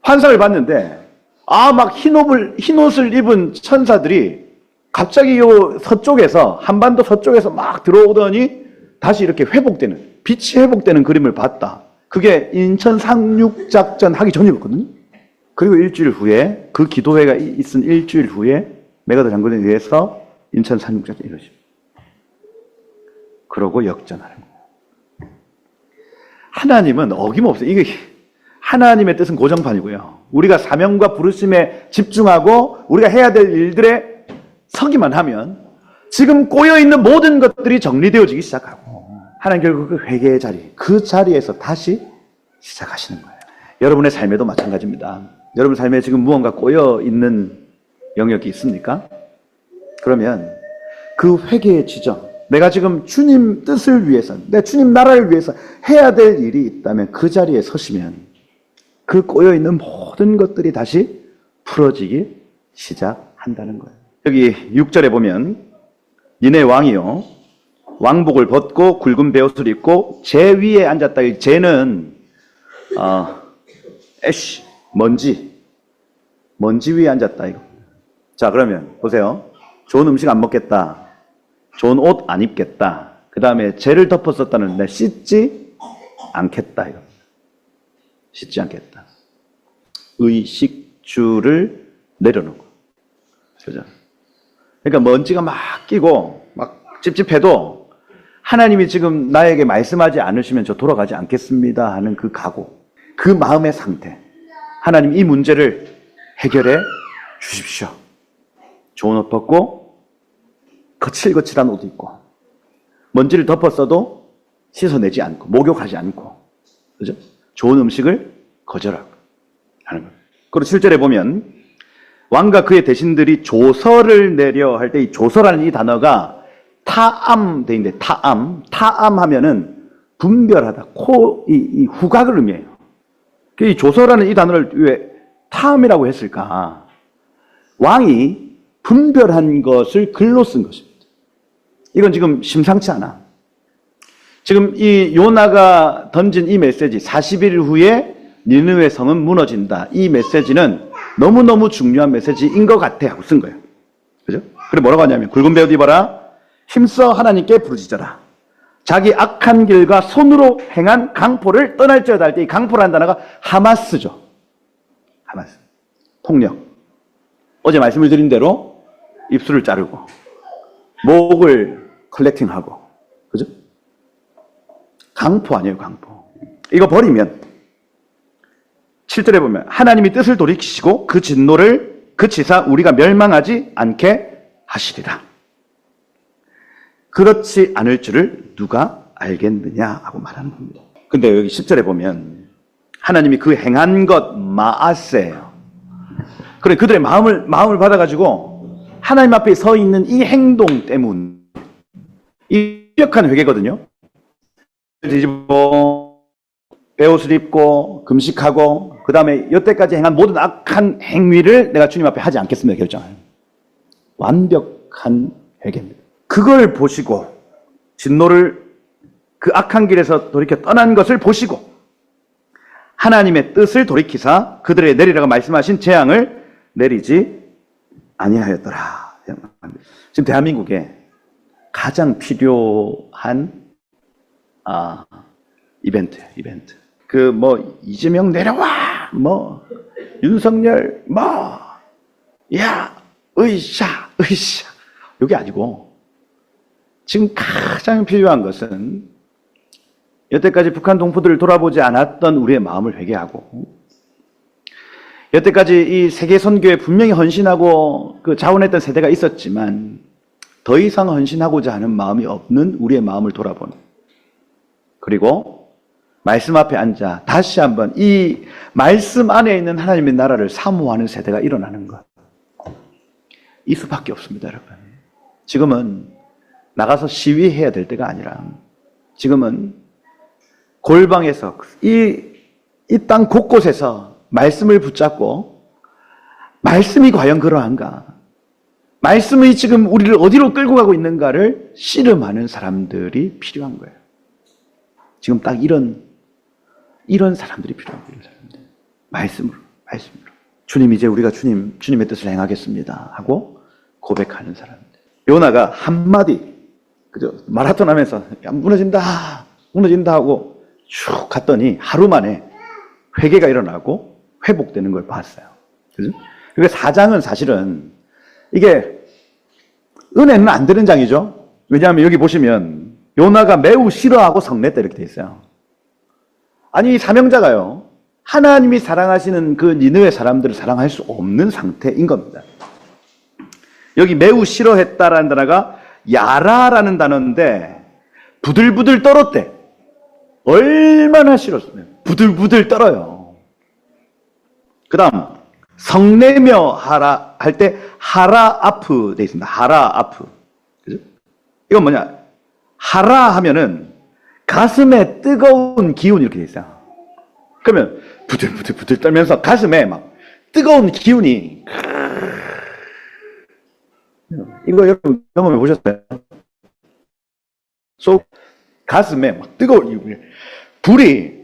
환상을 봤는데 막 흰 옷을 입은 천사들이 갑자기 요 서쪽에서, 한반도 서쪽에서 막 들어오더니 다시 이렇게 회복되는, 빛이 회복되는 그림을 봤다. 그게 인천 상륙작전 하기 전이었거든요. 그리고 일주일 후에, 그 기도회가 있은 일주일 후에 메가더 장군에 의해서 인천 상륙작전이 이루어집니다. 그러고 역전하는 거예요. 하나님은 어김없어요. 이게 하나님의 뜻은 고정판이고요. 우리가 사명과 부르심에 집중하고 우리가 해야 될 일들에 서기만 하면 지금 꼬여있는 모든 것들이 정리되어지기 시작하고 하나님 결국 그 회개의 자리, 그 자리에서 다시 시작하시는 거예요. 여러분의 삶에도 마찬가지입니다. 여러분 삶에 지금 무언가 꼬여있는 영역이 있습니까? 그러면 그 회개의 지점, 내가 지금 주님 뜻을 위해서, 내 주님 나라를 위해서 해야 될 일이 있다면 그 자리에 서시면 그 꼬여있는 모든 것들이 다시 풀어지기 시작한다는 거예요. 여기 6절에 보면 니네 왕이요 왕복을 벗고 굵은 베옷을 입고 재 위에 앉았다. 이 재는 애쉬, 먼지 위에 앉았다 이거. 자, 그러면 보세요. 좋은 음식 안 먹겠다, 좋은 옷 안 입겠다, 그 다음에 재를 덮었었다는 내 씻지 않겠다 이거. 씻지 않겠다. 의식주를 내려놓고. 그죠? 그러니까 먼지가 막 끼고 막 찝찝해도 하나님이 지금 나에게 말씀하지 않으시면 저 돌아가지 않겠습니다 하는 그 각오, 그 마음의 상태. 하나님 이 문제를 해결해 주십시오. 좋은 옷 벗고 거칠거칠한 옷 입고 먼지를 덮었어도 씻어내지 않고 목욕하지 않고, 그죠? 좋은 음식을 거절하고 하는 거예요. 그리고 7절에 보면 왕과 그의 대신들이 조서를 내려 할 때 이 조서라는 이 단어가 타암 돼 있는데, 타암 하면은 분별하다, 이 후각을 의미해요. 이 조서라는 이 단어를 왜 타암이라고 했을까? 왕이 분별한 것을 글로 쓴 것입니다. 이건 지금 심상치 않아. 지금 이 요나가 던진 이 메시지, 40일 후에 니느웨 성은 무너진다, 이 메시지는 너무너무 중요한 메시지인 것 같아 하고 쓴 거예요. 그죠? 그리고 뭐라고 하냐면 굵은 베옷 입어라, 힘써 하나님께 부르짖어라, 자기 악한 길과 손으로 행한 강포를 떠날지어다 할 때 이 강포라는 단어가 하마스죠. 하마스. 폭력. 어제 말씀을 드린 대로 입술을 자르고 목을 컬렉팅하고, 그죠? 강포 아니에요, 강포. 이거 버리면 7절에 보면 하나님이 뜻을 돌이키시고 그 진노를 그치사 우리가 멸망하지 않게 하시리라. 그렇지 않을 줄을 누가 알겠느냐 하고 말하는 겁니다. 근데 여기 10절에 보면 하나님이 그 행한 것 마아세예요. 그래, 그들의 마음을 받아가지고 하나님 앞에 서 있는 이 행동 때문, 이 완벽한 회개거든요. 뒤집어 베옷을 입고 금식하고 그 다음에 여태까지 행한 모든 악한 행위를 내가 주님 앞에 하지 않겠습니다 결정해요. 완벽한 회개입니다. 그걸 보시고 진노를 그 악한 길에서 돌이켜 떠난 것을 보시고 하나님의 뜻을 돌이키사 그들에게 내리라고 말씀하신 재앙을 내리지 아니하였더라. 지금 대한민국에 가장 필요한 이벤트예요. 이벤트. 그 뭐 이재명 내려와, 뭐 윤석열 야 으쌰 이게 아니고 지금 가장 필요한 것은 여태까지 북한 동포들을 돌아보지 않았던 우리의 마음을 회개하고 여태까지 이 세계 선교에 분명히 헌신하고 그 자원했던 세대가 있었지만 더 이상 헌신하고자 하는 마음이 없는 우리의 마음을 돌아보는, 그리고 말씀 앞에 앉아 다시 한번 이 말씀 안에 있는 하나님의 나라를 사모하는 세대가 일어나는 것, 이 수밖에 없습니다. 여러분, 지금은 나가서 시위해야 될 때가 아니라 지금은 골방에서 이 땅 곳곳에서 말씀을 붙잡고 말씀이 과연 그러한가, 말씀이 지금 우리를 어디로 끌고 가고 있는가를 씨름하는 사람들이 필요한 거예요. 지금 딱 이런 사람들이 필요한 거예요. 말씀으로. 주님, 이제 우리가 주님의 뜻을 행하겠습니다 하고 고백하는 사람들. 요나가 한마디, 그죠? 마라톤 하면서 야, 무너진다 하고 쭉 갔더니 하루 만에 회개가 일어나고 회복되는 걸 봤어요. 그죠? 그러니까 사장은 사실은 이게 은혜는 안 되는 장이죠. 왜냐하면 여기 보시면 요나가 매우 싫어하고 성냈다 이렇게 돼 있어요. 아니, 이 사명자가요, 하나님이 사랑하시는 그 니느웨 사람들을 사랑할 수 없는 상태인 겁니다. 여기 매우 싫어했다라는 단어가 야라라는 단어인데 부들부들 떨었대. 얼마나 싫었어요. 부들부들 떨어요. 그 다음 성내며 하라 할 때 하라 아프 돼 있습니다. 하라 아프. 그죠? 이건 뭐냐? 하라 하면은 가슴에 뜨거운 기운 이렇게 돼 있어요. 그러면 부들부들 떨면서 가슴에 막 뜨거운 기운이, 이거 여러분 경험해 보셨어요? 가슴에 막 뜨거운 불이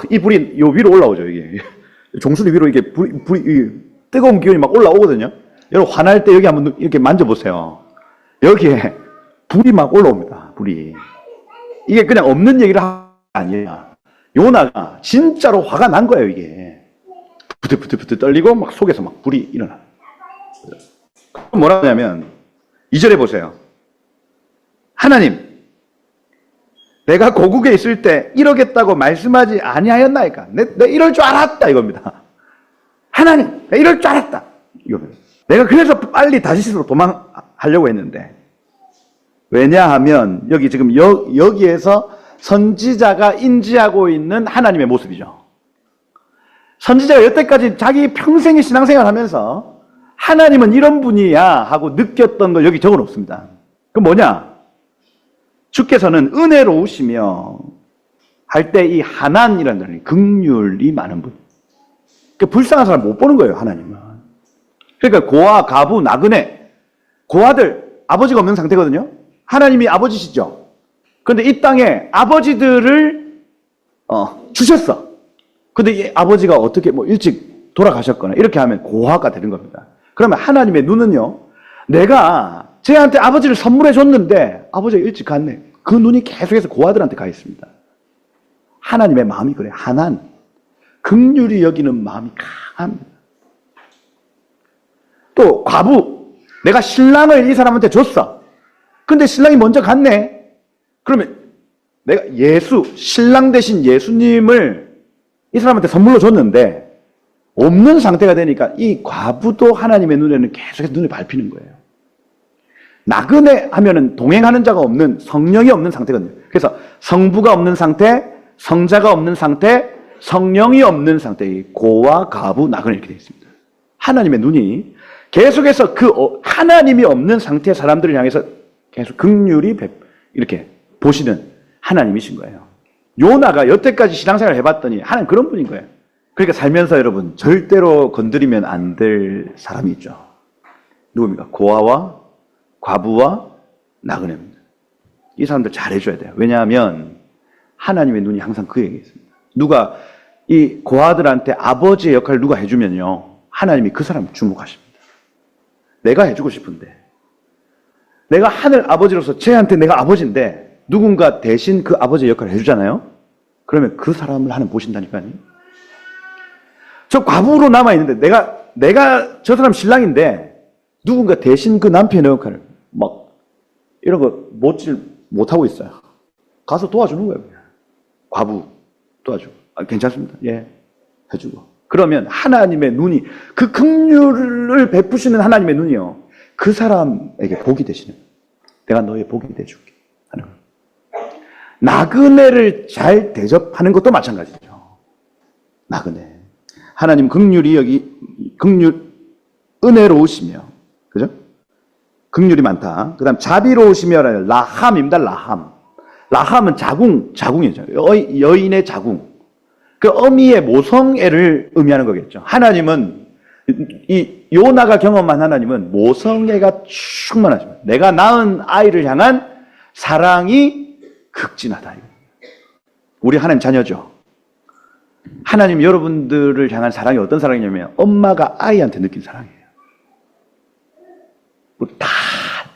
이 불이 요 위로 올라오죠. 이게 종소리 위로 이게 불이 뜨거운 기운이 막 올라오거든요. 여러분 화날 때 여기 한번 이렇게 만져보세요. 여기에 불이 막 올라옵니다. 불이. 이게 그냥 없는 얘기를 아니에요. 요나가 진짜로 화가 난 거예요. 이게 부들부들 떨리고 막 속에서 막 불이 일어나. 뭐라 하냐면 2절에 보세요. 하나님, 내가 고국에 있을 때 이러겠다고 말씀하지 아니하였나이까? 내 이럴 줄 알았다 이겁니다. 하나님, 내가 이럴 줄 알았다 이겁니다. 내가 그래서 빨리 다시스로 도망하려고 했는데, 왜냐하면 여기 지금 여기에서 선지자가 인지하고 있는 하나님의 모습이죠. 선지자가 여태까지 자기 평생의 신앙생활을 하면서 하나님은 이런 분이야 하고 느꼈던 걸 여기 적어놓습니다. 그럼 뭐냐? 주께서는 은혜로우시며 할 때 이 하난이라는 단어는 긍휼이 많은 분. 그러니까 불쌍한 사람 못 보는 거예요, 하나님은. 그러니까 고아, 가부, 나그네, 고아들 아버지가 없는 상태거든요. 하나님이 아버지시죠. 그런데 이 땅에 아버지들을 주셨어. 근데 이 아버지가 어떻게 뭐 일찍 돌아가셨거나 이렇게 하면 고아가 되는 겁니다. 그러면 하나님의 눈은요, 내가 쟤한테 아버지를 선물해 줬는데 아버지가 일찍 갔네. 그 눈이 계속해서 고아들한테 가 있습니다. 하나님의 마음이 그래. 하난, 긍휼히 여기는 마음이 강합니다. 또 과부, 내가 신랑을 이 사람한테 줬어. 근데 신랑이 먼저 갔네. 그러면 내가 신랑 대신 예수님을 이 사람한테 선물로 줬는데 없는 상태가 되니까 이 과부도 하나님의 눈에는 계속해서 눈을 밟히는 거예요. 나그네 하면은 동행하는 자가 없는, 성령이 없는 상태거든요. 그래서 성부가 없는 상태, 성자가 없는 상태, 성령이 없는 상태, 고와 가부, 나그네 이렇게 되어 있습니다. 하나님의 눈이 계속해서 그 하나님이 없는 상태의 사람들을 향해서 계속 긍휼히 이렇게 보시는 하나님이신 거예요. 요나가 여태까지 신앙생활을 해봤더니 하나님 그런 분인 거예요. 그러니까 살면서 여러분 절대로 건드리면 안 될 사람이 있죠. 누굽니까? 고아와 과부와 나그네입니다. 이 사람들 잘해줘야 돼요. 왜냐하면 하나님의 눈이 항상 그에게 있습니다. 누가 이 고아들한테 아버지의 역할을 누가 해주면요, 하나님이 그 사람을 주목하십니다. 내가 해주고 싶은데, 내가 하늘 아버지로서 쟤한테 내가 아버지인데 누군가 대신 그 아버지의 역할을 해주잖아요. 그러면 그 사람을 하나님 보신다니까요. 저 과부로 남아있는데 내가 저 사람 신랑인데 누군가 대신 그 남편의 역할을 막 이런 거 못하고 있어요. 가서 도와주는 거예요. 그냥. 과부 도와주고. 괜찮습니다. 예, 해주고. 그러면 하나님의 눈이, 그 긍휼을 베푸시는 하나님의 눈이요, 그 사람에게 복이 되시는 거예요. 내가 너의 복이 돼줄게 하는 거예요. 나그네를 잘 대접하는 것도 마찬가지죠. 나그네. 하나님 은혜로우시며, 그죠? 긍휼이 많다. 그 다음 자비로우시며, 라함입니다. 라함은 자궁이죠. 여인의 자궁. 그 어미의 모성애를 의미하는 거겠죠. 하나님은, 이 요나가 경험한 하나님은 모성애가 충만하십니다. 내가 낳은 아이를 향한 사랑이 극진하다. 우리 하나님 자녀죠. 하나님 여러분들을 향한 사랑이 어떤 사랑이냐면 엄마가 아이한테 느낀 사랑이에요.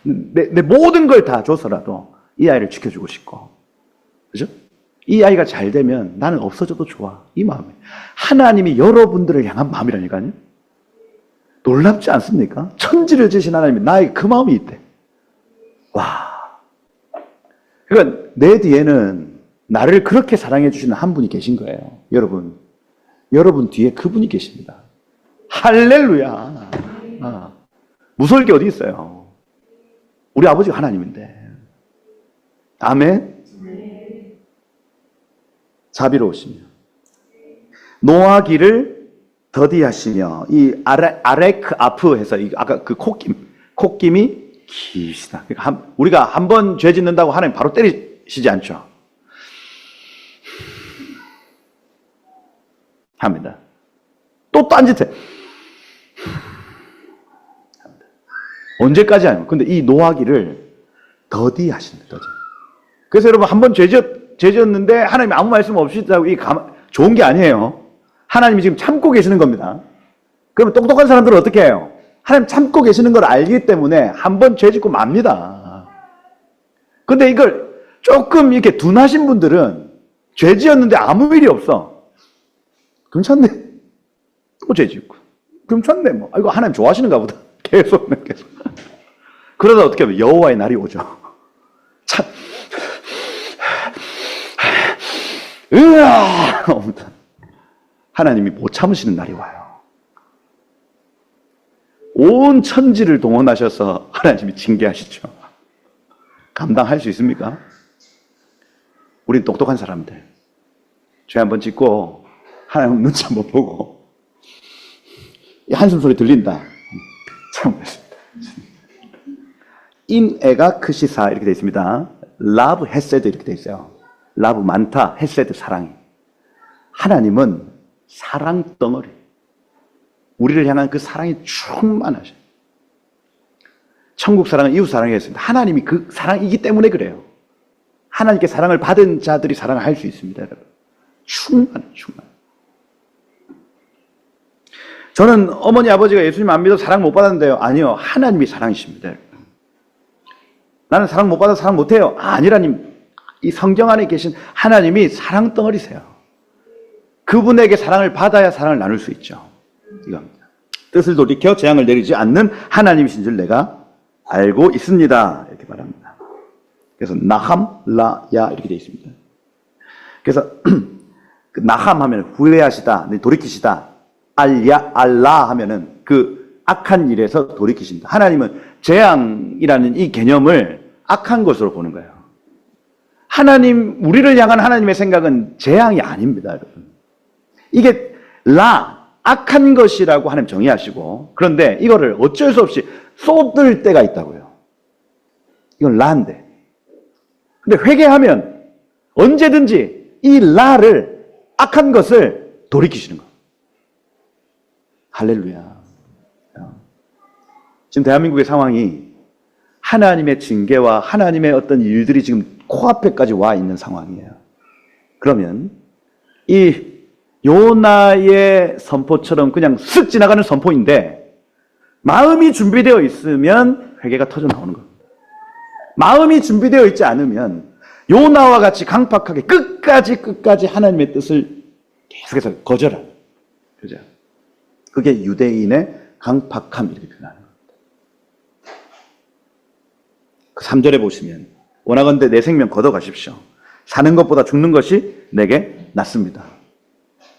내 모든 걸 다 줘서라도 이 아이를 지켜주고 싶고, 그죠? 이 아이가 잘 되면 나는 없어져도 좋아. 이 마음이에요. 하나님이 여러분들을 향한 마음이라니까요. 놀랍지 않습니까? 천지를 지으신 하나님이 나에게 그 마음이 있대. 와. 그러니까 내 뒤에는 나를 그렇게 사랑해 주시는 한 분이 계신 거예요. 여러분 뒤에 그분이 계십니다. 할렐루야. 무서울 게 어디 있어요. 우리 아버지가 하나님인데. 아멘. 자비로우시며 노하기를 더디하시며, 이 아레크 아프 해서 아까 그 콧김이 기시다. 그러니까 우리가 한 번 죄 짓는다고 하나님 바로 때리시지 않죠. 합니다. 또 딴짓해. 언제까지 하냐. 근데 이 노하기를 더디하신다. 더디. 그래서 여러분 한 번 죄 지었는데 하나님이 아무 말씀 없이 있다고 좋은 게 아니에요. 하나님이 지금 참고 계시는 겁니다. 그러면 똑똑한 사람들은 어떻게 해요? 하나님 참고 계시는 걸 알기 때문에 한 번 죄 짓고 맙니다. 근데 이걸 조금 이렇게 둔하신 분들은 죄 지었는데 아무 일이 없어. 괜찮네. 또 죄 짓고. 괜찮네. 뭐. 이거 하나님 좋아하시는가 보다. 계속. 그러다 어떻게 하면 여호와의 날이 오죠. 참. 으아! 하나님이 못 참으시는 날이 와요. 온 천지를 동원하셔서 하나님이 징계하시죠. 감당할 수 있습니까? 우린 똑똑한 사람들. 죄 한번 짓고 하나님 눈치 한번 보고 한숨 소리 들린다. 참겠습니다. 인애가 크시사 이렇게 되어 있습니다. 라브 헤세드 이렇게 되어 있어요. 라브 많다, 헤세드 사랑이. 하나님은 사랑 덩어리. 우리를 향한 그 사랑이 충만하셔요. 천국 사랑은 이웃 사랑이었습니다. 하나님이 그 사랑이기 때문에 그래요. 하나님께 사랑을 받은 자들이 사랑을 할 수 있습니다, 여러분. 충만해. 저는 어머니 아버지가 예수님 안 믿어 사랑 못 받았는데요. 아니요, 하나님이 사랑이십니다. 나는 사랑 못 받아 사랑 못해요. 아니라님. 이 성경 안에 계신 하나님이 사랑 덩어리세요. 그분에게 사랑을 받아야 사랑을 나눌 수 있죠. 이겁니다. 뜻을 돌이켜 재앙을 내리지 않는 하나님이신 줄 내가 알고 있습니다. 이렇게 말합니다. 그래서 나함, 라야 이렇게 되어 있습니다. 그래서 그 나함 하면 후회하시다, 돌이키시다. 알라 하면은 그 악한 일에서 돌이키신다. 하나님은 재앙이라는 이 개념을 악한 것으로 보는 거예요. 우리를 향한 하나님의 생각은 재앙이 아닙니다, 여러분. 이게 악한 것이라고 하나님 정의하시고, 그런데 이거를 어쩔 수 없이 쏟을 때가 있다고요. 이건 라인데. 근데 회개하면 언제든지 이 라를, 악한 것을 돌이키시는 거예요. 할렐루야. 지금 대한민국의 상황이 하나님의 징계와 하나님의 어떤 일들이 지금 코앞에까지 와 있는 상황이에요. 그러면 이 요나의 선포처럼 그냥 쓱 지나가는 선포인데 마음이 준비되어 있으면 회개가 터져 나오는 겁니다. 마음이 준비되어 있지 않으면 요나와 같이 강팍하게 끝까지 하나님의 뜻을 계속해서 거절하는, 그죠? 그게 유대인의 강팍함, 이렇게 표현하는 겁니다. 그 3절에 보시면 원하건대 내 생명 걷어가십시오. 사는 것보다 죽는 것이 내게 낫습니다.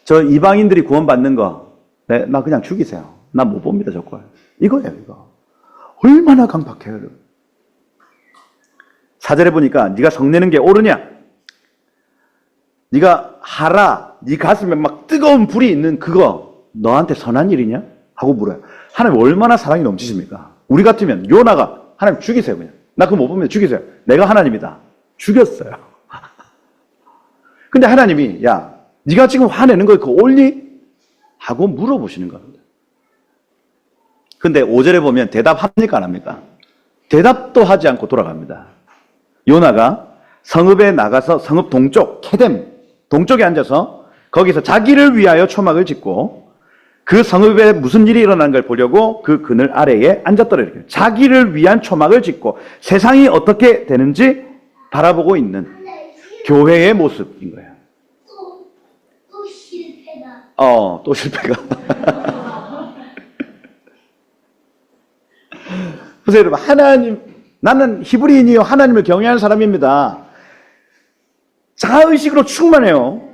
저 이방인들이 구원받는 거, 나 그냥 죽이세요. 나 못 봅니다, 저걸. 이거예요, 이거. 얼마나 강팍해요, 여러분. 4절에 보니까 네가 성내는 게 옳으냐? 네가 하라, 네 가슴에 막 뜨거운 불이 있는 그거 너한테 선한 일이냐? 하고 물어요. 하나님 얼마나 사랑이 넘치십니까? 우리 같으면 요나가 하나님 죽이세요, 그냥. 나 그거 못 보면 죽이세요. 내가 하나님이다. 죽였어요. 근데 하나님이 야, 네가 지금 화내는 거 그거 옳니? 하고 물어보시는 겁니다. 근데 5절에 보면 대답합니까 안 합니까? 대답도 하지 않고 돌아갑니다. 요나가 성읍에 나가서 성읍 동쪽 케뎀 동쪽에 앉아서 거기서 자기를 위하여 초막을 짓고 그 성읍에 무슨 일이 일어난 걸 보려고 그 그늘 아래에 앉았더라. 이렇게 자기를 위한 초막을 짓고 세상이 어떻게 되는지 바라보고 있는 교회의 모습인 거예요. 또 실패다. 또 실패가. 보세요, 여러분. 하나님, 나는 히브리인이요. 하나님을 경외하는 사람입니다. 자아의식으로 충만해요.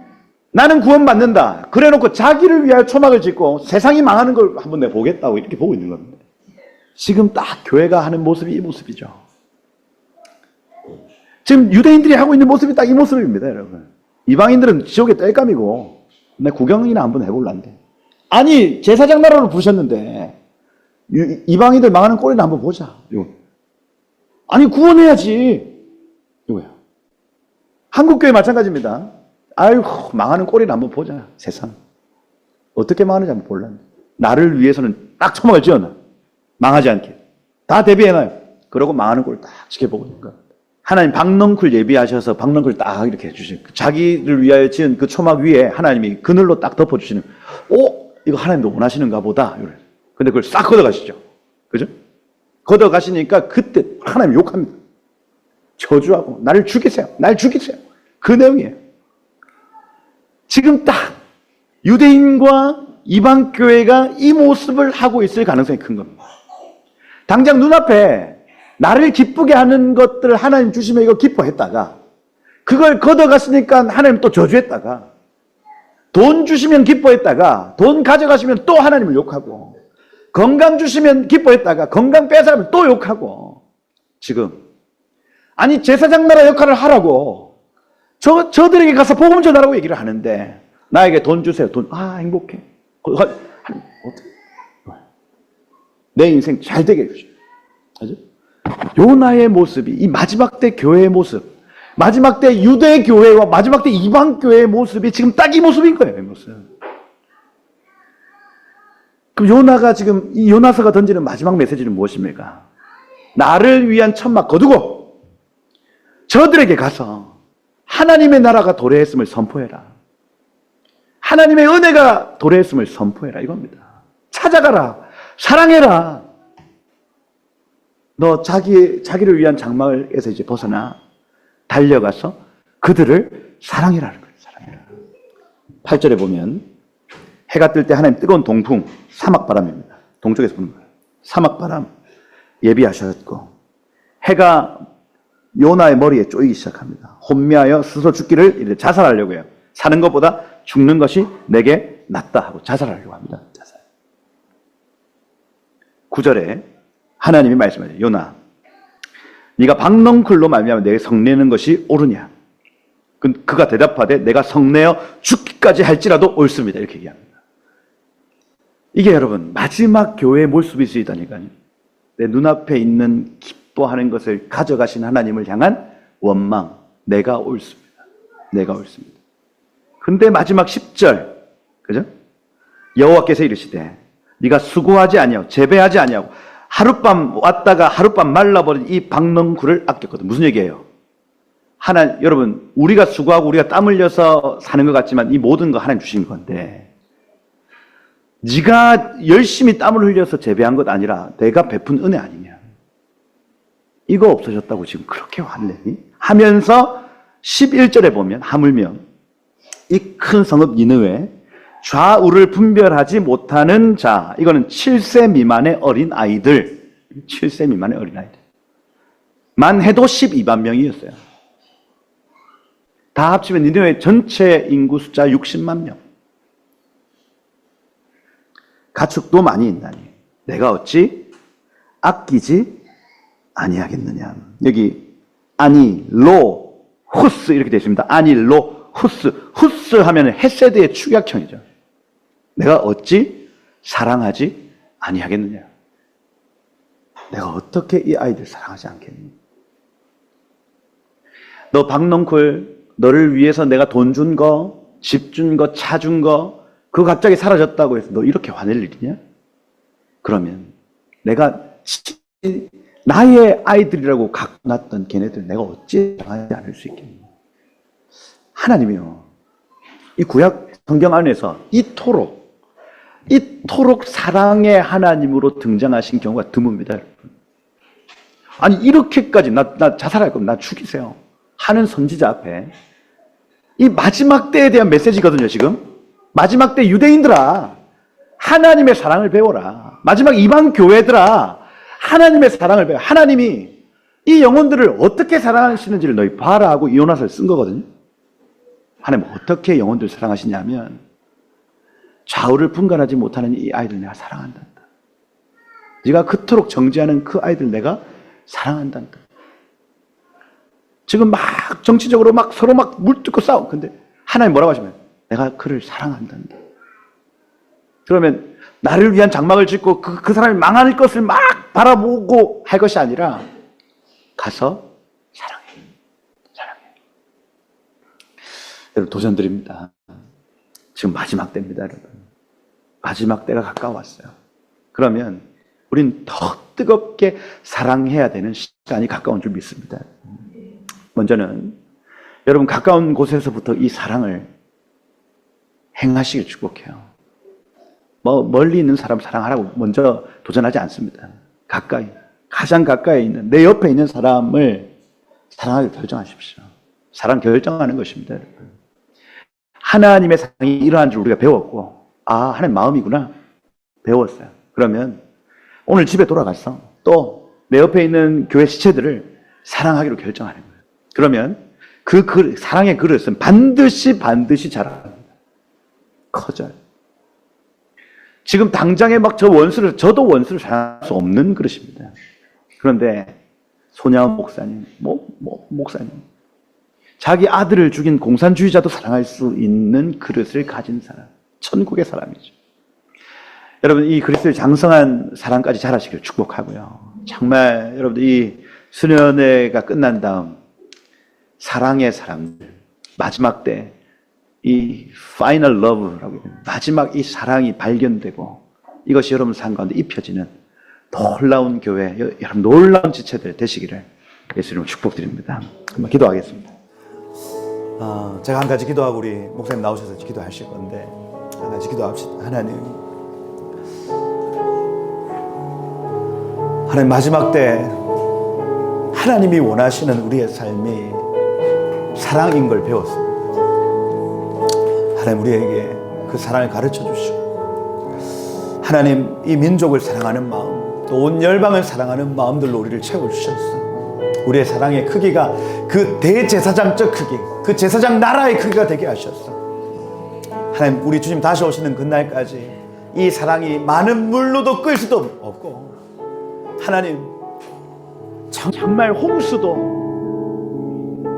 나는 구원받는다. 그래 놓고 자기를 위하여 초막을 짓고 세상이 망하는 걸 한번 내가 보겠다고 이렇게 보고 있는 겁니다. 지금 딱 교회가 하는 모습이 이 모습이죠. 지금 유대인들이 하고 있는 모습이 딱 이 모습입니다, 여러분. 이방인들은 지옥의 땔감이고, 내 구경이나 한번 해볼란데. 아니, 제사장 나라로 부르셨는데, 이방인들 망하는 꼴이나 한번 보자. 이거. 아니, 구원해야지. 이거야. 한국교회 마찬가지입니다. 아이고, 망하는 꼴이나 한번 보자. 세상. 어떻게 망하는지 한번 볼란데. 나를 위해서는 딱 초막을 지어놔. 망하지 않게. 다 대비해놔요. 그러고 망하는 꼴을 딱 지켜보고 있는 거야. 하나님 박넝쿨 예비하셔서 박넝쿨 딱 이렇게 해주시는, 자기를 위하여 지은 그 초막 위에 하나님이 그늘로 딱 덮어주시는, 이거 하나님도 원하시는가 보다. 근데 그걸 싹 걷어가시죠. 그죠? 걷어가시니까 그때 하나님 욕합니다. 저주하고, 나를 죽이세요. 날 죽이세요. 그 내용이에요. 지금 딱 유대인과 이방교회가 이 모습을 하고 있을 가능성이 큰 겁니다. 당장 눈앞에 나를 기쁘게 하는 것들을 하나님 주시면 이거 기뻐했다가, 그걸 걷어갔으니까 하나님 또 저주했다가, 돈 주시면 기뻐했다가 돈 가져가시면 또 하나님을 욕하고, 건강 주시면 기뻐했다가 건강 뺏어가면 또 욕하고, 지금 아니 제사장 나라 역할을 하라고 저들에게 가서 복음 전하라고 얘기를 하는데, 나에게 돈 주세요. 돈, 행복해. 내 인생 잘 되게 해주세요. 그죠? 요나의 모습이 이 마지막 때 교회의 모습, 마지막 때 유대 교회와 마지막 때 이방 교회의 모습이 지금 딱 이 모습인 거예요. 이 모습. 그럼 요나가 지금 이 요나서가 던지는 마지막 메시지는 무엇입니까? 나를 위한 천막 거두고 저들에게 가서 하나님의 나라가 도래했음을 선포해라. 하나님의 은혜가 도래했음을 선포해라. 이겁니다. 찾아가라. 사랑해라. 너 자기를 위한 장막에서 이제 벗어나 달려가서 그들을 사랑해라는 거예요. 사랑해라. 8절에 보면 해가 뜰 때 하나님 뜨거운 동풍, 사막바람입니다. 동쪽에서 부는 거예요. 사막바람 예비하셨고, 해가 요나의 머리에 쪼이기 시작합니다. 혼미하여 스스로 죽기를 이제 자살하려고 해요. 사는 것보다 죽는 것이 내게 낫다 하고 자살하려고 합니다. 자살. 9절에 하나님이 말씀하세요. 요나, 네가 박넝쿨로 말미암아 내게 성내는 것이 옳으냐? 그가 대답하되 내가 성내어 죽기까지 할지라도 옳습니다. 이렇게 얘기합니다. 이게 여러분 마지막 교회의 모습일 수 있다니까요. 내 눈앞에 있는 기뻐하는 것을 가져가신 하나님을 향한 원망, 내가 옳습니다. 내가 옳습니다. 근데 마지막 10절, 그죠? 여호와께서 이르시되 네가 수고하지 아니하고 재배하지 아니하고 하룻밤 왔다가 하룻밤 말라버린 이 박넝쿨을 아꼈거든. 무슨 얘기예요? 여러분, 우리가 수고하고 우리가 땀 흘려서 사는 것 같지만 이 모든 거 하나님 주신 건데, 네가 열심히 땀을 흘려서 재배한 것 아니라 내가 베푼 은혜 아니냐. 이거 없어졌다고 지금 그렇게 화를 내니? 하면서 11절에 보면 하물며 이 큰 성읍 니느웨 좌우를 분별하지 못하는 자, 이거는 7세 미만의 어린 아이들, 7세 미만의 어린 아이들 만 해도 12만 명이었어요. 다 합치면 니느웨 전체 인구 숫자 60만 명. 가축도 많이 있나니 내가 어찌 아끼지 아니하겠느냐. 여기 아니 로 후스 이렇게 되어 있습니다. 아니 로 후스 하면 헤세드의 축약형이죠. 내가 어찌 사랑하지 아니하겠느냐. 내가 어떻게 이 아이들 사랑하지 않겠니? 너 박넝쿨, 너를 위해서 내가 돈 준 거, 집 준 거, 차 준 거, 그거 갑자기 사라졌다고 해서 너 이렇게 화낼 일이냐? 그러면 내가 나의 아이들이라고 갖고 놨던 걔네들 내가 어찌 사랑하지 않을 수 있겠니? 하나님이요, 이 구약 성경 안에서 이토록 사랑의 하나님으로 등장하신 경우가 드뭅니다, 여러분. 아니, 이렇게까지 나 자살할 거면 나 죽이세요 하는 선지자 앞에 이 마지막 때에 대한 메시지거든요. 지금 마지막 때 유대인들아, 하나님의 사랑을 배워라. 마지막 이방 교회들아, 하나님의 사랑을 배워. 하나님이 이 영혼들을 어떻게 사랑하시는지를 너희 봐라 하고 이요나서를 쓴 거거든요. 하나님 어떻게 영혼들을 사랑하시냐면 좌우를 분간하지 못하는 이 아이들 내가 사랑한단다. 네가 그토록 정죄하는 그 아이들 내가 사랑한단다. 지금 막 정치적으로 막 서로 막 물뜯고 싸워. 근데 하나님 뭐라고 하시면 내가 그를 사랑한단다. 그러면 나를 위한 장막을 짓고 그 사람이 망할 것을 막 바라보고 할 것이 아니라 가서 사랑해. 여러분, 도전드립니다. 지금 마지막 때입니다, 여러분. 마지막 때가 가까웠어요. 그러면 우린 더 뜨겁게 사랑해야 되는 시간이 가까운 줄 믿습니다. 먼저는 여러분, 가까운 곳에서부터 이 사랑을 행하시길 축복해요. 멀리 있는 사람 사랑하라고 먼저 도전하지 않습니다. 가장 가까이 있는, 내 옆에 있는 사람을 사랑하기로 결정하십시오. 사랑 결정하는 것입니다, 여러분. 하나님의 사랑이 이러한 줄 우리가 배웠고, 아, 하나님 마음이구나 배웠어요. 그러면 오늘 집에 돌아가서 또 내 옆에 있는 교회 지체들을 사랑하기로 결정하는 거예요. 그러면 그 사랑의 그릇은 반드시 자랍니다. 커져요. 지금 당장에 막 저도 원수를 사랑할 수 없는 그릇입니다. 그런데 손양원 목사님, 목사님, 자기 아들을 죽인 공산주의자도 사랑할 수 있는 그릇을 가진 사람, 천국의 사람이죠. 여러분, 이 그리스도의 장성한 사랑까지 자라시길 축복하고요. 정말 여러분들 이 수련회가 끝난 다음 사랑의 사람들, 마지막 때 이 파이널 러브라고 마지막 이 사랑이 발견되고 이것이 여러분 삶 가운데 입혀지는 놀라운 교회, 여러분 놀라운 지체들 되시기를 예수님으로 축복드립니다. 한번 기도하겠습니다. 제가 한 가지 기도하고 우리 목사님 나오셔서 기도하실 건데 한 가지 기도합시다. 하나님 마지막 때 하나님이 원하시는 우리의 삶이 사랑인 걸 배웠습니다. 하나님 우리에게 그 사랑을 가르쳐 주시고 하나님 이 민족을 사랑하는 마음, 또 온 열방을 사랑하는 마음들로 우리를 채워주셨어. 우리의 사랑의 크기가 그 대제사장적 크기, 그 제사장 나라의 크기가 되게 하셨어. 하나님, 우리 주님 다시 오시는 그날까지 이 사랑이 많은 물로도 끌 수도 없고 하나님 정말 홍수도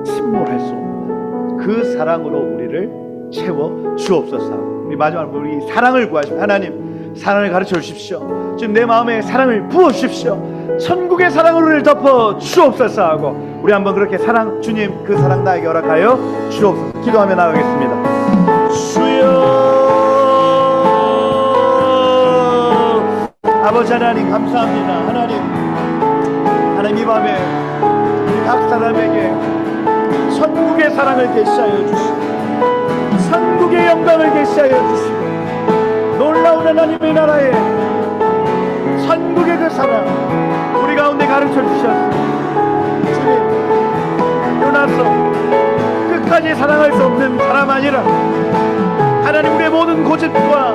침몰할 수 없는 그 사랑으로 우리를 채워 주옵소서. 우리 마지막으로 우리 사랑을 구하십시오. 하나님, 사랑을 가르쳐 주십시오. 지금 내 마음에 사랑을 부어 주십시오. 천국의 사랑으로 우리를 덮어 주옵소서 하고 우리 한번 그렇게 사랑, 주님 그 사랑 나에게 허락하여 주옵소서 기도하며 나가겠습니다. 주여 아버지 하나님 감사합니다. 하나님 이 밤에 우리 각 사람에게 천국의 사랑을 계시하여 주시고 천국의 영광을 계시하여 주시고 놀라운 하나님의 나라에 천국의 그 사랑 우리 가운데 가르쳐 주셨습니다. 주님, 요나서 끝까지 사랑할 수 없는 사람 아니라 하나님 우리의 모든 고집과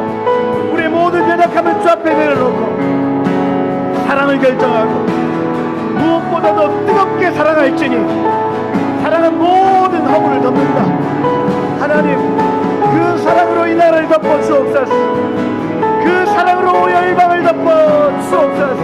우리의 모든 연약함을 주 앞에 내려놓고 사랑을 결정하고 무엇보다도 뜨겁게 사랑할지니 사랑은 모든 허물을 덮는다. 하나님 그 사랑으로 이 나라를 덮어 주옵소서. 그 사랑으로 열방을 덮어 주옵소서.